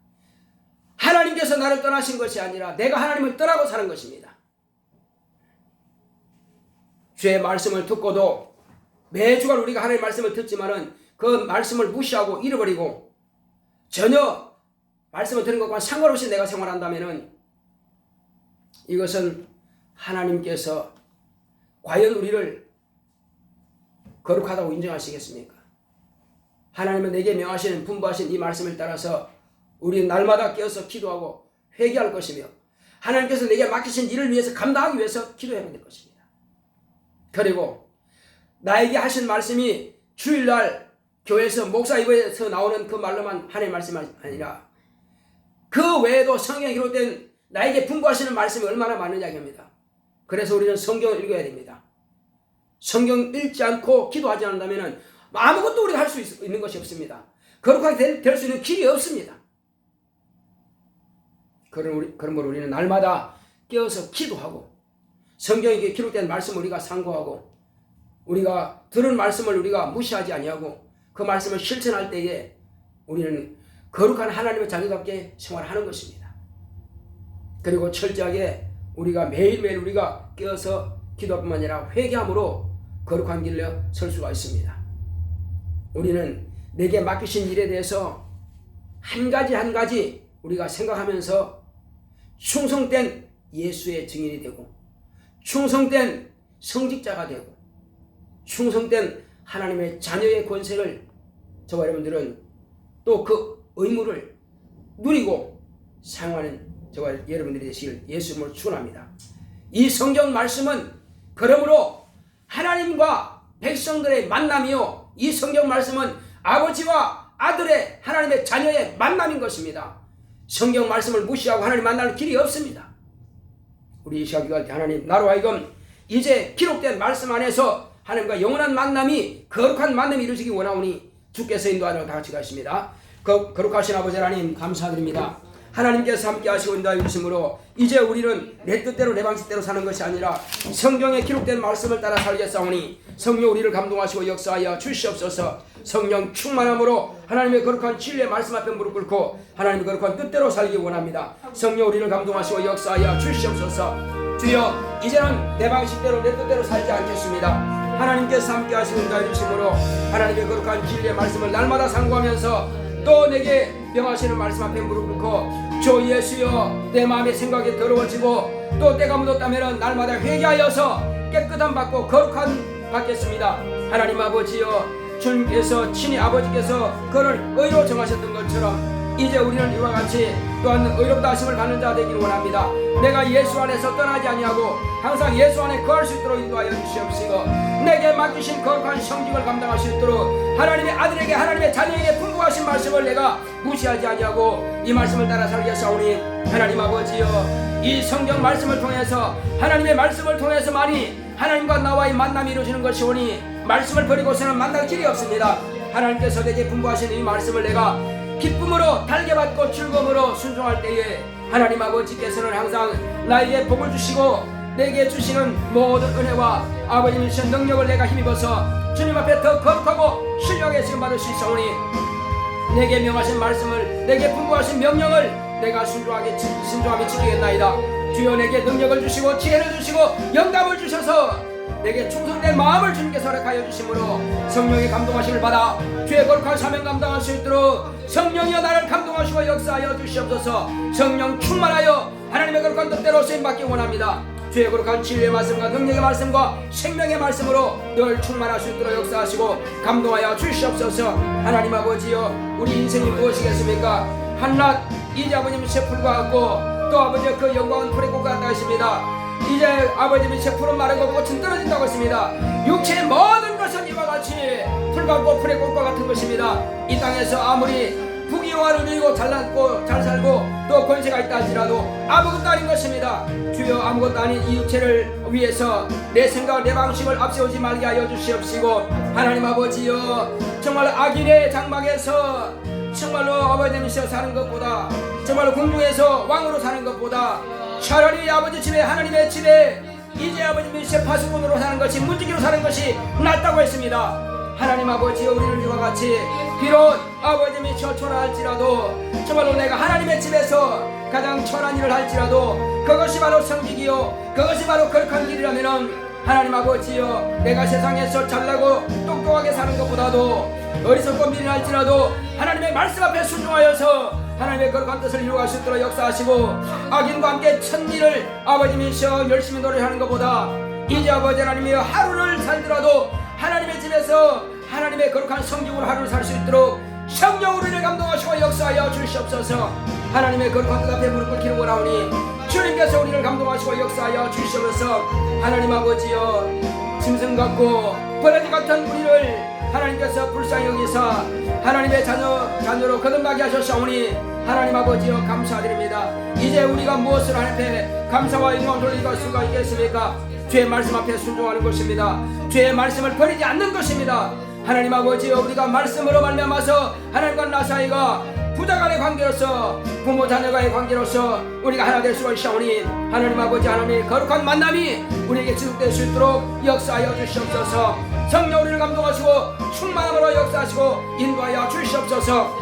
S1: 하나님께서 나를 떠나신 것이 아니라 내가 하나님을 떠나고 사는 것입니다. 주의 말씀을 듣고도 매주간 우리가 하나님의 말씀을 듣지만은 그 말씀을 무시하고 잃어버리고 전혀 말씀을 듣는 것과 상관없이 내가 생활한다면은 이것은 하나님께서 과연 우리를 거룩하다고 인정하시겠습니까? 하나님은 내게 명하시는 분부하신 이 말씀을 따라서 우리는 날마다 깨어서 기도하고 회개할 것이며, 하나님께서 내게 맡기신 일을 위해서 감당하기 위해서 기도해야 될 것입니다. 그리고 나에게 하신 말씀이 주일날 교회에서 목사 입에서 나오는 그 말로만 하나님의 말씀이 아니라 그 외에도 성경에 기록된 나에게 분부하시는 말씀이 얼마나 많은지 합니다. 그래서 우리는 성경을 읽어야 됩니다. 성경 읽지 않고 기도하지 않는다면 아무것도 우리가 할 수 있는 것이 없습니다. 거룩하게 될 수 있는 길이 없습니다. 그러므로 우리는 날마다 깨어서 기도하고 성경에 기록된 말씀을 우리가 상고하고, 우리가 들은 말씀을 우리가 무시하지 아니하고 그 말씀을 실천할 때에 우리는 거룩한 하나님의 자녀답게 생활하는 것입니다. 그리고 철저하게 우리가 매일매일 우리가 깨어서 기도뿐만 아니라 회개함으로 거룩한 길로 설 수가 있습니다. 우리는 내게 맡기신 일에 대해서 한 가지 우리가 생각하면서 충성된 예수의 증인이 되고, 충성된 성직자가 되고, 충성된 하나님의 자녀의 권세를 저와 여러분들은 또 그 의무를 누리고 사용하는 저와 여러분들이 되시길 예수 이름으로 축원합니다. 이 성경 말씀은 그러므로 하나님과 백성들의 만남이요, 이 성경 말씀은 아버지와 아들의 하나님의 자녀의 만남인 것입니다. 성경 말씀을 무시하고 하나님 만날 길이 없습니다. 우리 이 시간 기도할 때 하나님, 나로 하여금 이제 기록된 말씀 안에서 하나님과 영원한 만남이, 거룩한 만남이 이루어지기 원하오니 주께서 인도하도록 다 같이 가십니다. 거룩하신 아버지 하나님 감사드립니다. 하나님께서 함께 하시고 인도하여 주심으로 이제 우리는 내 뜻대로 내 방식대로 사는 것이 아니라 성경에 기록된 말씀을 따라 살겠사오니 성령 우리를 감동하시고 역사하여 주시옵소서. 성령 충만함으로 하나님의 거룩한 진리의 말씀 앞에 무릎 꿇고 하나님의 거룩한 뜻대로 살기 원합니다. 성령 우리를 감동하시고 역사하여 주시옵소서. 주여, 이제는 내 방식대로 내 뜻대로 살지 않겠습니다. 하나님께서 함께 하시고 인도하여 주심으로 하나님의 거룩한 진리의 말씀을 날마다 상고하면서 또 내게 명하시는 말씀 앞에 무릎 꿇고 주 예수여, 내 마음의 생각이 더러워지고 또 때가 묻었다면 날마다 회개하여서 깨끗함 받고 거룩함 받겠습니다. 하나님 아버지여, 주님께서 친히 아버지께서 그를 의로 정하셨던 것처럼 이제 우리는 이와 같이 또한 의롭다 하심을 받는 자 되기를 원합니다. 내가 예수 안에서 떠나지 아니하고 항상 예수 안에 거할 수 있도록 인도하여 주시옵시고, 내게 맡기신 거룩한 성직을 감당할 수 있도록 하나님의 아들에게, 하나님의 자녀에게 분부하신 말씀을 내가 무시하지 아니하고 이 말씀을 따라 살겠사오니 하나님 아버지여, 이 성경 말씀을 통해서, 하나님의 말씀을 통해서만이 하나님과 나와의 만남이 이루어지는 것이오니 말씀을 버리고서는 만날 길이 없습니다. 하나님께서 내게 분부하신 이 말씀을 내가 기쁨으로 달게 받고 즐거움으로 순종할 때에 하나님 아버지께서는 항상 나에게 복을 주시고 내게 주시는 모든 은혜와 아버지님 주신 능력을 내가 힘입어서 주님 앞에 더 거룩하고 신령하게 지금 받을 수 있사오니 내게 명하신 말씀을, 내게 분부하신 명령을 내가 순종하게 지키겠나이다. 주여 내게 능력을 주시고 지혜를 주시고 영감을 주셔서 내게 충성된 마음을 주님께서 허락하여 주심으로 성령의 감동하심을 받아 주의 거룩한 사명 감당할 수 있도록 성령이여 나를 감동하시고 역사하여 주시옵소서. 성령 충만하여 하나님의 거룩한 뜻대로 쓰임받기 원합니다. 주의 거룩한 진리의 말씀과 능력의 말씀과 생명의 말씀으로 늘 충만할 수 있도록 역사하시고 감동하여 주시옵소서. 하나님 아버지여, 우리 인생이 무엇이겠습니까? 한낱 이제 아버님이 셰프가 같고 또 아버지의 그 영광은 풀의 꽃과 같다 하십니다. 이제 아버지의 셰프는 마르고 꽃은 떨어진다고 했습니다. 육체의 모든 것은 이와 같이 풀과 꽃 풀의 꽃과 같은 것입니다. 이 땅에서 아무리 부귀영화를 누리고 잘났고 잘 살고 또 권세가 있다 할지라도 아무것도 아닌 것입니다. 주여 아무것도 아닌 이 육체를 위해서 내 생각 내 방식을 앞세우지 말게 하여 주시옵시고, 하나님 아버지여, 정말 악인의 장막에서 정말로 아버지님이셔 사는 것보다, 정말로 궁중에서 왕으로 사는 것보다 차라리 아버지 집에, 하나님의 집에 이제 아버지님이셔 파수꾼으로 사는 것이, 문지기로 사는 것이 낫다고 했습니다. 하나님 아버지여, 우리를 이와 같이 비록 아버지님이 초라할지라도 정말로 내가 하나님의 집에서 가장 천한 일을 할지라도 그것이 바로 성직이요 그것이 바로 거룩한 길이라면은 하나님 아버지여, 내가 세상에서 잘나고 똑똑하게 사는 것보다도 어리석고 미련할지라도 하나님의 말씀 앞에 순종하여서 하나님의 거룩한 뜻을 이루어갈 수 있도록 역사하시고, 악인과 함께 천일을 아버지님이셔 열심히 노력하는 것보다 이제 아버지 하나님이여 하루를 살더라도 하나님의 집에서 하나님의 거룩한 성경으로 하루를 살 수 있도록 성령으로 우리를 감동하시고 역사하여 주시옵소서. 하나님의 거룩한 뜻 앞에 무릎 꿇기를 원하오니 주님께서 우리를 감동하시고 역사하여 주시옵소서. 하나님 아버지여, 짐승 같고 버러지 같은 우리를 하나님께서 불쌍히 여기사 하나님의 자녀로 거듭나게 하셨사오니 하나님 아버지여 감사드립니다. 이제 우리가 무엇을 하나님께 감사와 영광을 돌릴 수가 있겠습니까? 주의 말씀 앞에 순종하는 것입니다. 주의 말씀을 버리지 않는 것입니다. 하나님 아버지여, 우리가 말씀으로 말미암아서 하나님과 나 사이가 부자간의 관계로서, 부모 자녀간의 관계로서 우리가 하나 될 수가 있사오니 하나님 아버지, 하나님의 거룩한 만남이 우리에게 지속될 수 있도록 역사하여 주시옵소서. 성령 우리를 감동하시고 충만함으로 역사하시고 인도하여 주시옵소서.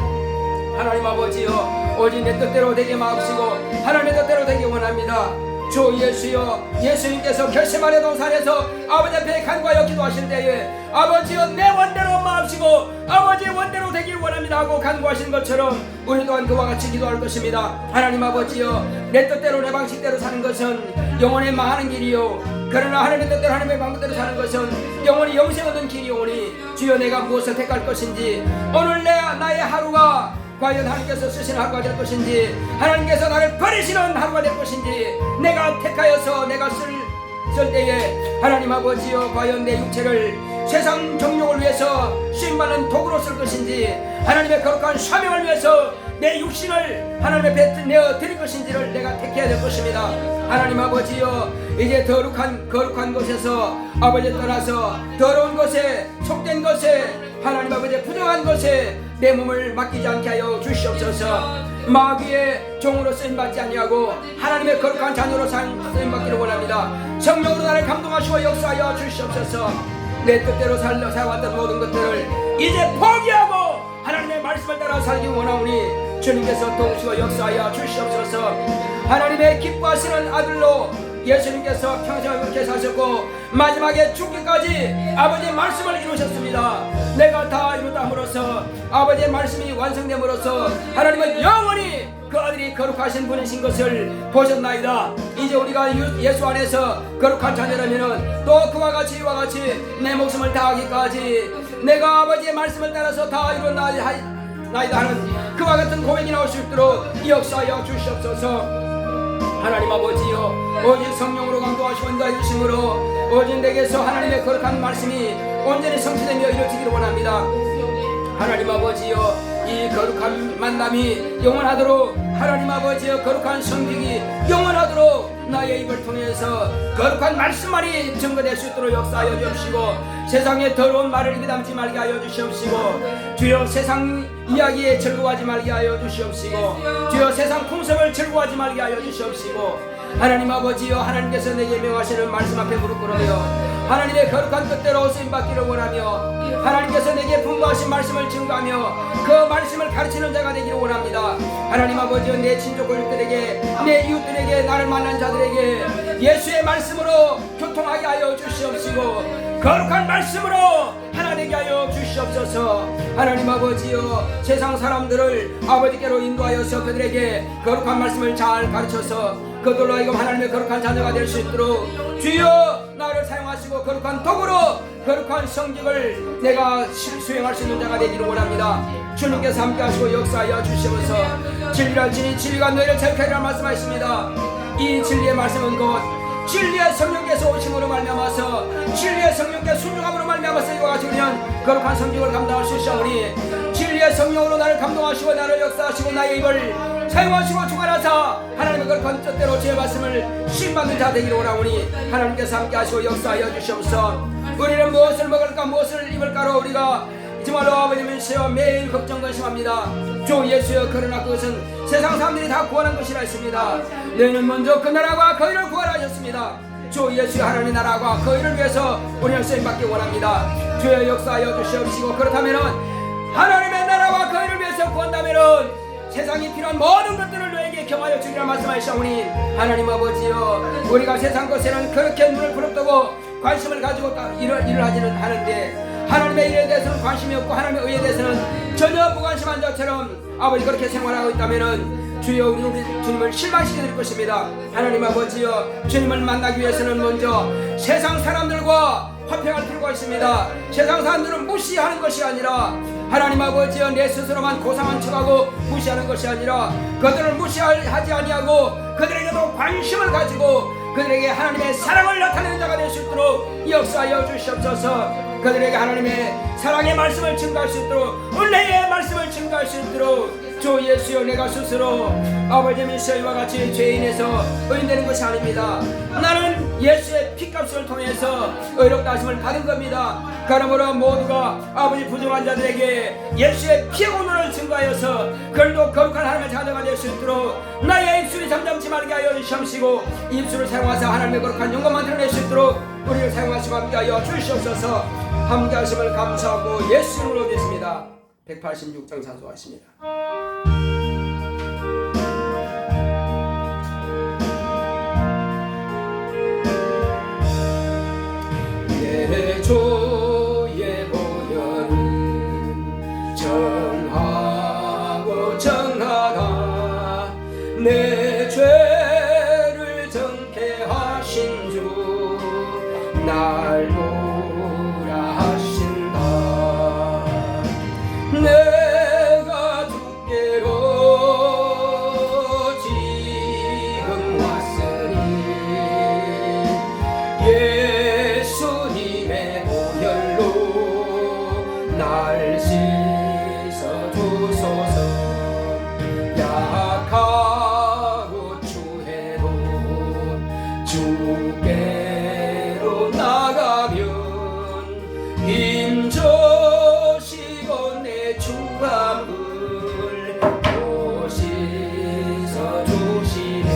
S1: 하나님 아버지여, 오직 내 뜻대로 되게 마옵시고 하나님의 뜻대로 되게 원합니다. 주 예수여, 예수님께서 겟세마네 동산에서 아버지 앞에 간구하여 기도하실 때에 아버지여 내 원대로 마옵시고 아버지의 원대로 되길 원합니다 하고 간구하시는 것처럼 우리 또한 그와 같이 기도할 것입니다. 하나님 아버지여, 내 뜻대로 내 방식대로 사는 것은 영원히 망하는 길이요 그러나 하나님의 뜻대로 하나님의 방법대로 사는 것은 영원히 영생 얻는 길이오니 주여, 내가 무엇을 택할 것인지, 오늘 나의 하루가 과연 하나님께서 쓰시는 하루가 될 것인지, 하나님께서 나를 버리시는 하루가 될 것인지, 내가 택하여서 내가 쓸 때에 하나님 아버지여, 과연 내 육체를 세상 정욕을 위해서 쓰임받는 도구로 쓸 것인지, 하나님의 거룩한 사명을 위해서 내 육신을 하나님 앞에 내어 드릴 것인지를 내가 택해야 될 것입니다. 하나님 아버지여, 이제 거룩한 곳에서 아버지 떠나서 더러운 것에, 속된 것에, 하나님 아버지 부정한 것에 내 몸을 맡기지 않게 하여 주시옵소서. 마귀의 종으로 쓰임받지 아니하고 하나님의 거룩한 자녀로 쓰임받기를 원합니다. 성령으로 나를 감동하시고 역사하여 주시옵소서. 내 뜻대로 살아왔던 모든 것들을 이제 포기하고 하나님의 말씀을 따라 살기 원하오니 주님께서 도우시고 역사하여 주시옵소서. 하나님의 기뻐하시는 아들로 예수님께서 평생을 그렇게 사셨고 마지막에 죽기까지 아버지의 말씀을 이루셨습니다. 내가 다 이루다함으로써 아버지의 말씀이 완성됨으로써 하나님은 영원히 그 아들이 거룩하신 분이신 것을 보셨나이다. 이제 우리가 예수 안에서 거룩한 자녀라면 또 그와 같이 이와 같이 내 목숨을 다하기까지 내가 아버지의 말씀을 따라서 다 이루나이다 하는 그와 같은 고백이 나올 수 있도록 역사하여 주시옵소서. 하나님 아버지여, 오직 성령으로 감동하시고 인도하여 주심으로 오직 내게서 하나님의 거룩한 말씀이 온전히 성취되며 이루어지기를 원합니다. 하나님 아버지여, 이 거룩한 만남이 영원하도록, 하나님 아버지여 거룩한 성경이 영원하도록 나의 입을 통해서 거룩한 말씀만이 증거될 수 있도록 역사하여 주시고 세상의 더러운 말을 입에 담지 말게 하여 주시옵시고 주여, 세상 이야기에 즐거워하지 말게 하여 주시옵시고 주여, 세상 풍성을 즐거워하지 말게 하여 주시옵시고 하나님 아버지여, 하나님께서 내게 명하시는 말씀 앞에 무릎 꿇으며 하나님의 거룩한 뜻대로 쓰임받기를 원하며 하나님께서 내게 분부하신 말씀을 증거하며 그 말씀을 가르치는 자가 되기를 원합니다. 하나님 아버지여, 내 친족 고족들에게, 내 이웃들에게, 나를 만난 자들에게 예수의 말씀으로 교통하게 하여 주시옵시고 거룩한 말씀으로 하나 되게 하여 주시옵소서. 하나님 아버지여, 세상 사람들을 아버지께로 인도하여서 그들에게 거룩한 말씀을 잘 가르쳐서 그들로 하여금 하나님의 거룩한 자녀가 될 수 있도록 주여 나를 사용하시고 거룩한 도구로 거룩한 성직을 내가 수행할 수 있는 자가 되기를 원합니다. 주님께서 함께 하시고 역사하여 주시옵소서. 진리라 진리, 진리가 너희를 자유케 하리라 말씀하십니다. 이 진리의 말씀은 곧 진리의 성령께서 오심으로 말미암아서 진리의 성령께 순종함으로 말미암아서 이와 같이 우리는 거룩한 성직을 감당할 수 있사오니 진리의 성령으로 나를 감동하시고 나를 역사하시고 나의 입을 사용하시고 주관하사 하나님의 거룩한 뜻대로 제 말씀을 신받는 자 되기를 원하오니 하나님께서 함께 하시고 역사하여 주시옵소서. 우리는 무엇을 먹을까 무엇을 입을까로 우리가 정말로 아버지면서 매일 걱정 근심합니다. 주 예수여, 그러나 그것은 세상 사람들이 다 구하는 것이라 했습니다. 너희는 먼저 그 나라와 거의를 구하셨습니다. 주 예수의 하나님의 나라와 거의를 위해서 우리는 쓰임받기 원합니다. 주여 역사하여 주시옵시고 그렇다면은 하나님의 나라와 거의를 위해서 구한다면은 세상이 필요한 모든 것들을 너에게 경하여 주리라 말씀하시오니 하나님 아버지여, 우리가 세상 것에는 그렇게 눈을 부릅뜨고 관심을 가지고 일을 하지는 하는데 하나님의 일에 대해서는 관심이 없고 하나님의 의에 대해서는 전혀 무관심한 자처럼 아버지 그렇게 생활하고 있다면은 주여, 우리 주님을 실망시켜드릴 것입니다. 하나님 아버지여, 주님을 만나기 위해서는 먼저 세상 사람들과 화평할 필요가 있습니다. 세상 사람들은 무시하는 것이 아니라 하나님 아버지여, 내 스스로만 고상한 척하고 무시하는 것이 아니라 그들을 무시하지 아니하고 그들에게도 관심을 가지고 그들에게 하나님의 사랑을 나타내는 자가 될 수 있도록 역사하여 주시옵소서. 그들에게 하나님의 사랑의 말씀을 증거할 수 있도록, 은혜의 말씀을 증거할 수 있도록 주 예수여, 내가 스스로 아버지 미셔와 같이 죄인에서 의인되는 것이 아닙니다. 나는 예수의 피값을 통해서 의롭다 하심을 받은 겁니다. 그러므로 모두가 아버지 부정한 자들에게 예수의 피의 공로를 증거하여서 그들도 거룩한 하나님의 자녀가 될 수 있도록 나의 입술이 잠잠치 말게 하여 주시옵시고 입술을 사용하사 하나님의 거룩한 영광만 드러낼 수 있도록 우리를 사용하시고 함께하여 주시옵소서. 함께하심을 감사하고 예수 이름으로 드렸습니다. 186장 찬송하십니다. 내 주의 보혈은 정하고 정하다 내 죄를 정케 하신 주 날 보라 하신다. 내가 주께로 지금 왔으니 예수님의 보혈로 날 씻어 주소서. 약하고 추해도 주께로 나가면 힘주시고 내 주함을 씻어 주시네.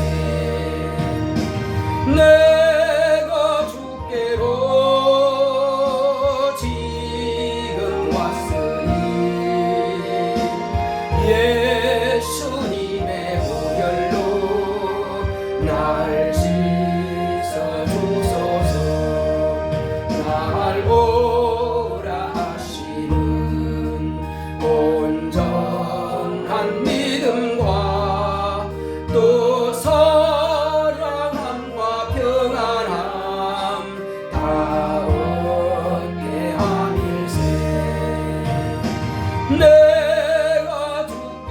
S1: 내가 주께로 지금 왔으니 예수님의 보혈로 날 씻어 주소서. 날 오라 하시는 온전한 믿음과 또 사랑함과 평안함 다 얻게 함일세. 내가 주께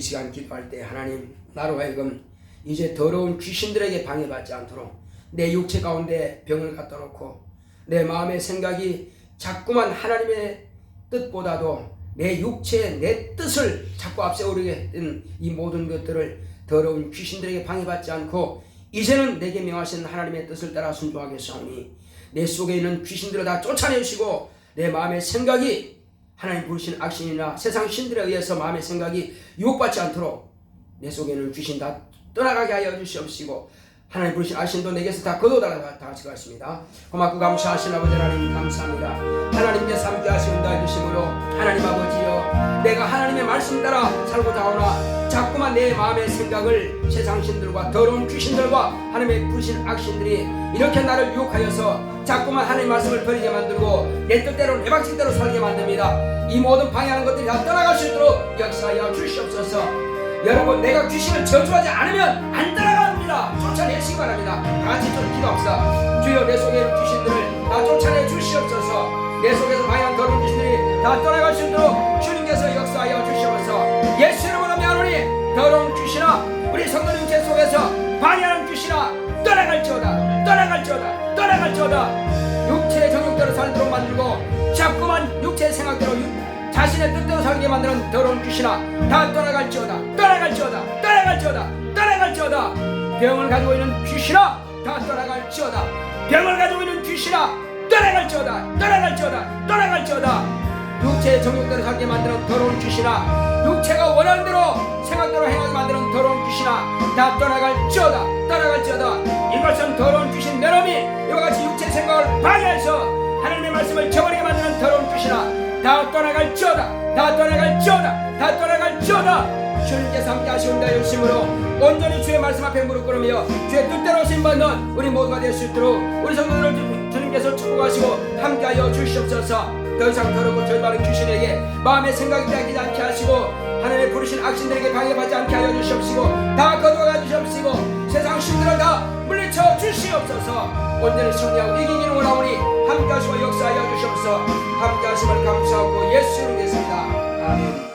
S1: 시간 기도할 때 하나님 나로 하여금 이제 더러운 귀신들에게 방해받지 않도록 내 육체 가운데 병을 갖다 놓고 내 마음의 생각이 자꾸만 하나님의 뜻보다도 내 육체 내 뜻을 자꾸 앞세우게 된 이 모든 것들을 더러운 귀신들에게 방해받지 않고 이제는 내게 명하신 하나님의 뜻을 따라 순종하겠사오니 내 속에 있는 귀신들을 다 쫓아내시고 내 마음의 생각이 하나님 부르신 악신이나 세상 신들에 의해서 마음의 생각이 유혹받지 않도록 내 속에 있는 귀신 다 떠나가게 하여 주시옵시고 하나님 부르신 악신도 내게서 다 거둬달라 다 하시겠습니다. 고맙고 감사하신 아버지 하나님 감사합니다. 하나님께서 함께 하시온다 해주심으로 하나님 아버지여 내가 하나님의 말씀 따라 살고자 하오나 자꾸만 내 마음의 생각을 세상 신들과 더러운 귀신들과 하나님의 부르신 악신들이 이렇게 나를 유혹하여서 자꾸만 하나님의 말씀을 버리게 만들고 내 뜻대로 내 방식대로 살게 만듭니다. 이 모든 방해하는 것들이 다 떠나갈 수 있도록 역사하여 주시옵소서. 여러분 내가 귀신을 저주하지 않으면 안 따라갑니다. 쫓아내시기 바랍니다. 다같이 좀 기도합시다. 주여 내 속에 있는 귀신들을 다 쫓아내 주시옵소서. 내 속에서 방해한 더러운 귀신들이 다 떠나갈 수 있도록 주님께서 역사하여 주시옵소서. 예수 이름으로 명하노니 더러운 귀신아 우리 성도님 제 속에서 방해하는 귀신아 떠나갈지어다 떠나갈지어다 떠나갈지어다. 육체의 정욕대로 살도록 만들고 자꾸만 육체의 생각대로 자신의 뜻대로 살게 만드는 더러운 귀신아 다 떠나갈지어다 떠나갈지어다 떠나갈지어다 떠나갈지어다. 병을 가지고 있는 귀신아 다 떠나갈지어다 병을 가지고 있는 귀신아 떠나갈지어다 떠나갈지어다 떠나갈지어다. 육체의 정욕대로 살게 만드는 더러운 귀신아 육체가 원하는 대로 생각대로 행하게 만드는 더러운 귀신아 다 떠나갈지어다 떠나갈지어다. 이것은 더러운 귀신 내놈이 이와 같이 육체의 생각을 방해해서 하나님의 말씀을 저버리게 만드는 더러운 귀신아 다 떠나갈지어다 다 떠나갈지어다 다 떠나갈지어다. 주님께서 함께 하시온다 열심으로 온전히 주의 말씀 앞에 무릎 꿇으며 주의 뜻대로 쓰임받는 우리 모두가 될 수 있도록 우리 성도들을 주님께서 축복하시고 함께하여 주시옵소서. 더 이상 더럽고 절망하는 귀신에게 마음의 생각이 빼앗기지 않게 하시고 하나님의 부르신 악신들에게 방해받지 않게 하여 주시옵시고 다 거두어가 주시옵시고 세상 신들을 다 물리쳐 주시옵소서. 온전히 승리하고 이기기를 원하오니 함께하시고 역사하여 주시옵소서. 함께하심을 감사하고 예수 이름으로 겠습니다. 아멘.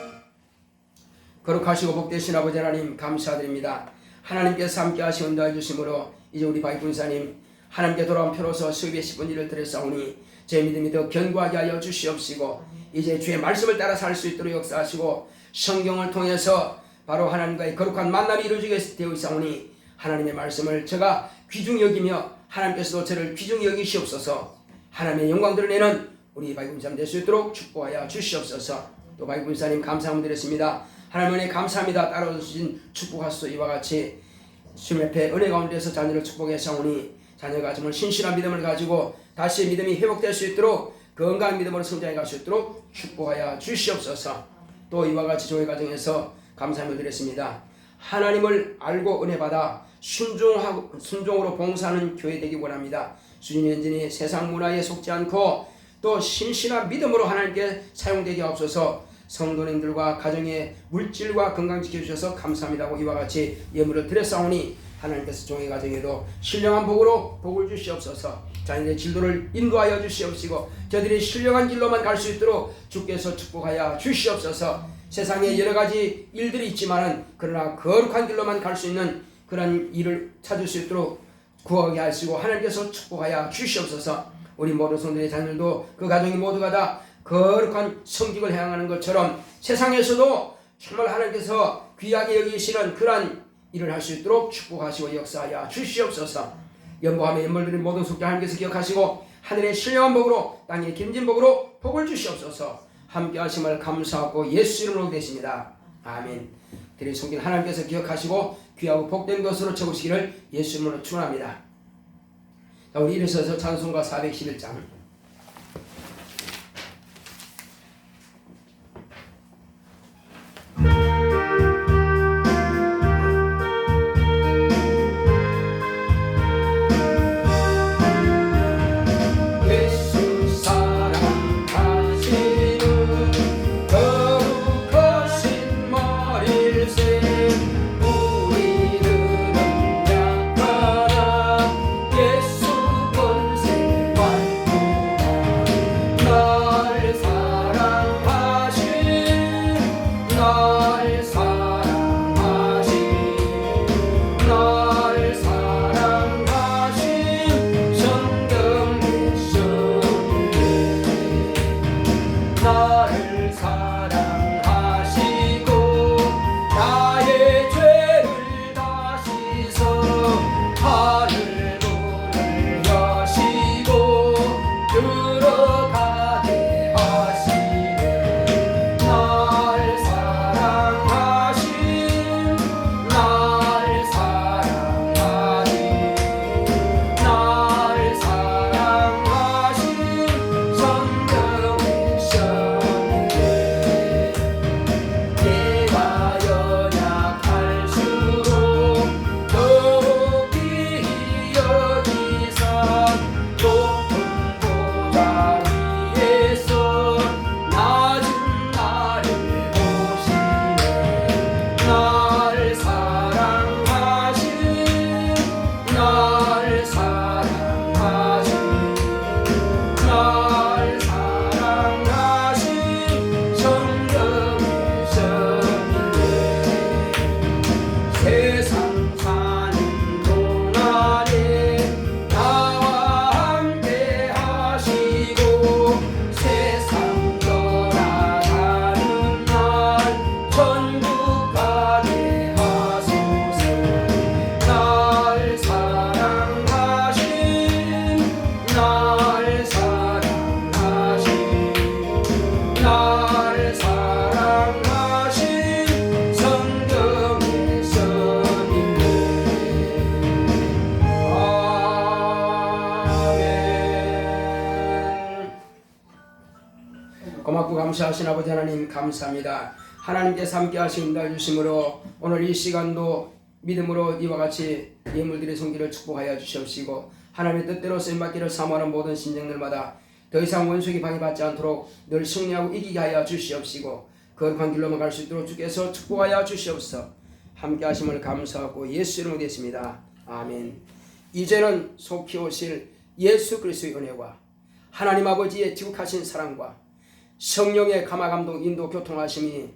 S1: 거룩하시고 복되신 아버지 하나님 감사드립니다. 하나님께서 함께하시온다 해주심으로 이제 우리 바이분사님 하나님께 돌아온 표로서 수입의 10분 일을 드렸사오니 제 믿음이 더 견고하게 하여 주시옵시고 이제 주의 말씀을 따라 살 수 있도록 역사하시고 성경을 통해서 바로 하나님과의 거룩한 만남이 이루어지게 되어 있사오니 하나님의 말씀을 제가 귀중히 여기며 하나님께서도 저를 귀중히 여기시옵소서. 하나님의 영광 드러내는 우리 바이분사님 될 수 있도록 축복하여 주시옵소서. 또 바이분사님 감사함을 드렸습니다. 하나님 은혜 감사합니다. 따라주신 축복하소서. 이와 같이 주님 앞에 은혜 가운데서 자녀를 축복해 사오니 자녀가 정말 신실한 믿음을 가지고 다시 믿음이 회복될 수 있도록 건강한 믿음으로 성장해 갈 수 있도록 축복하여 주시옵소서. 또 이와 같이 교회 과정에서 감사함을 드렸습니다. 하나님을 알고 은혜 받아 순종으로 봉사하는 교회 되기 원합니다. 수진 현진이 세상 문화에 속지 않고 또 신실한 믿음으로 하나님께 사용되게 하옵소서. 성도님들과 가정의 물질과 건강 지켜주셔서 감사합니다고 이와 같이 예물을 드렸사오니 하나님께서 종의 가정에도 신령한 복으로 복을 주시옵소서. 자녀의 진도를 인도하여 주시옵시고 저들이 신령한 길로만 갈 수 있도록 주께서 축복하여 주시옵소서. 세상에 여러 가지 일들이 있지만은 그러나 거룩한 길로만 갈 수 있는 그런 일을 찾을 수 있도록 구하게 하시고 하나님께서 축복하여 주시옵소서. 우리 모든 성도의 자녀들도 그 가정이 모두가 다 거룩한 성직을 행하는 것처럼 세상에서도 정말 하나님께서 귀하게 여기시는 그러한 일을 할 수 있도록 축복하시고 역사하여 주시옵소서. 연보하며 연벌드린 모든 속죄 하나님께서 기억하시고 하늘의 신령한 복으로 땅의 김진 복으로 복을 주시옵소서. 함께 하심을 감사하고 예수 이름으로 되십니다. 아멘. 드린 성긴 하나님께서 기억하시고 귀하고 복된 것으로 채우시기를 예수 이름으로 축원합니다. 우리 일어서서 찬송가 411장
S2: 예수 본생 관고
S1: 고맙고 감사하신 아버지 하나님 감사합니다. 하나님께서 함께 하신 날 주심으로 오늘 이 시간도 믿음으로 이와 같이 예물들의 손길을 축복하여 주시옵시고 하나님의 뜻대로 쓰임받기를 사모하는 모든 심령들마다 더 이상 원수에게 방해받지 않도록 늘 승리하고 이기게 하여 주시옵시고 거룩한 길로만 갈 수 있도록 주께서 축복하여 주시옵소서. 함께 하심을 감사하고 예수 이름으로 되십니다. 아멘. 이제는 속히 오실 예수 그리스도의 은혜와 하나님 아버지의 지극하신 사랑과 성령의 감화감동 인도 교통하심이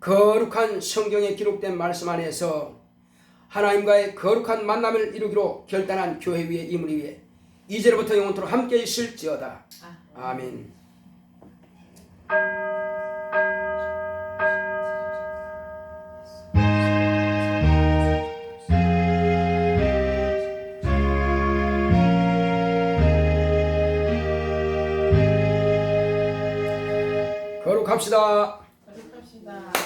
S1: 거룩한 성경에 기록된 말씀 안에서 하나님과의 거룩한 만남을 이루기로 결단한 교회 위에 이물 위에 이제로부터 영원토록 함께 있을지어다. 아멘. 거룩합시다.
S2: 거룩합시다.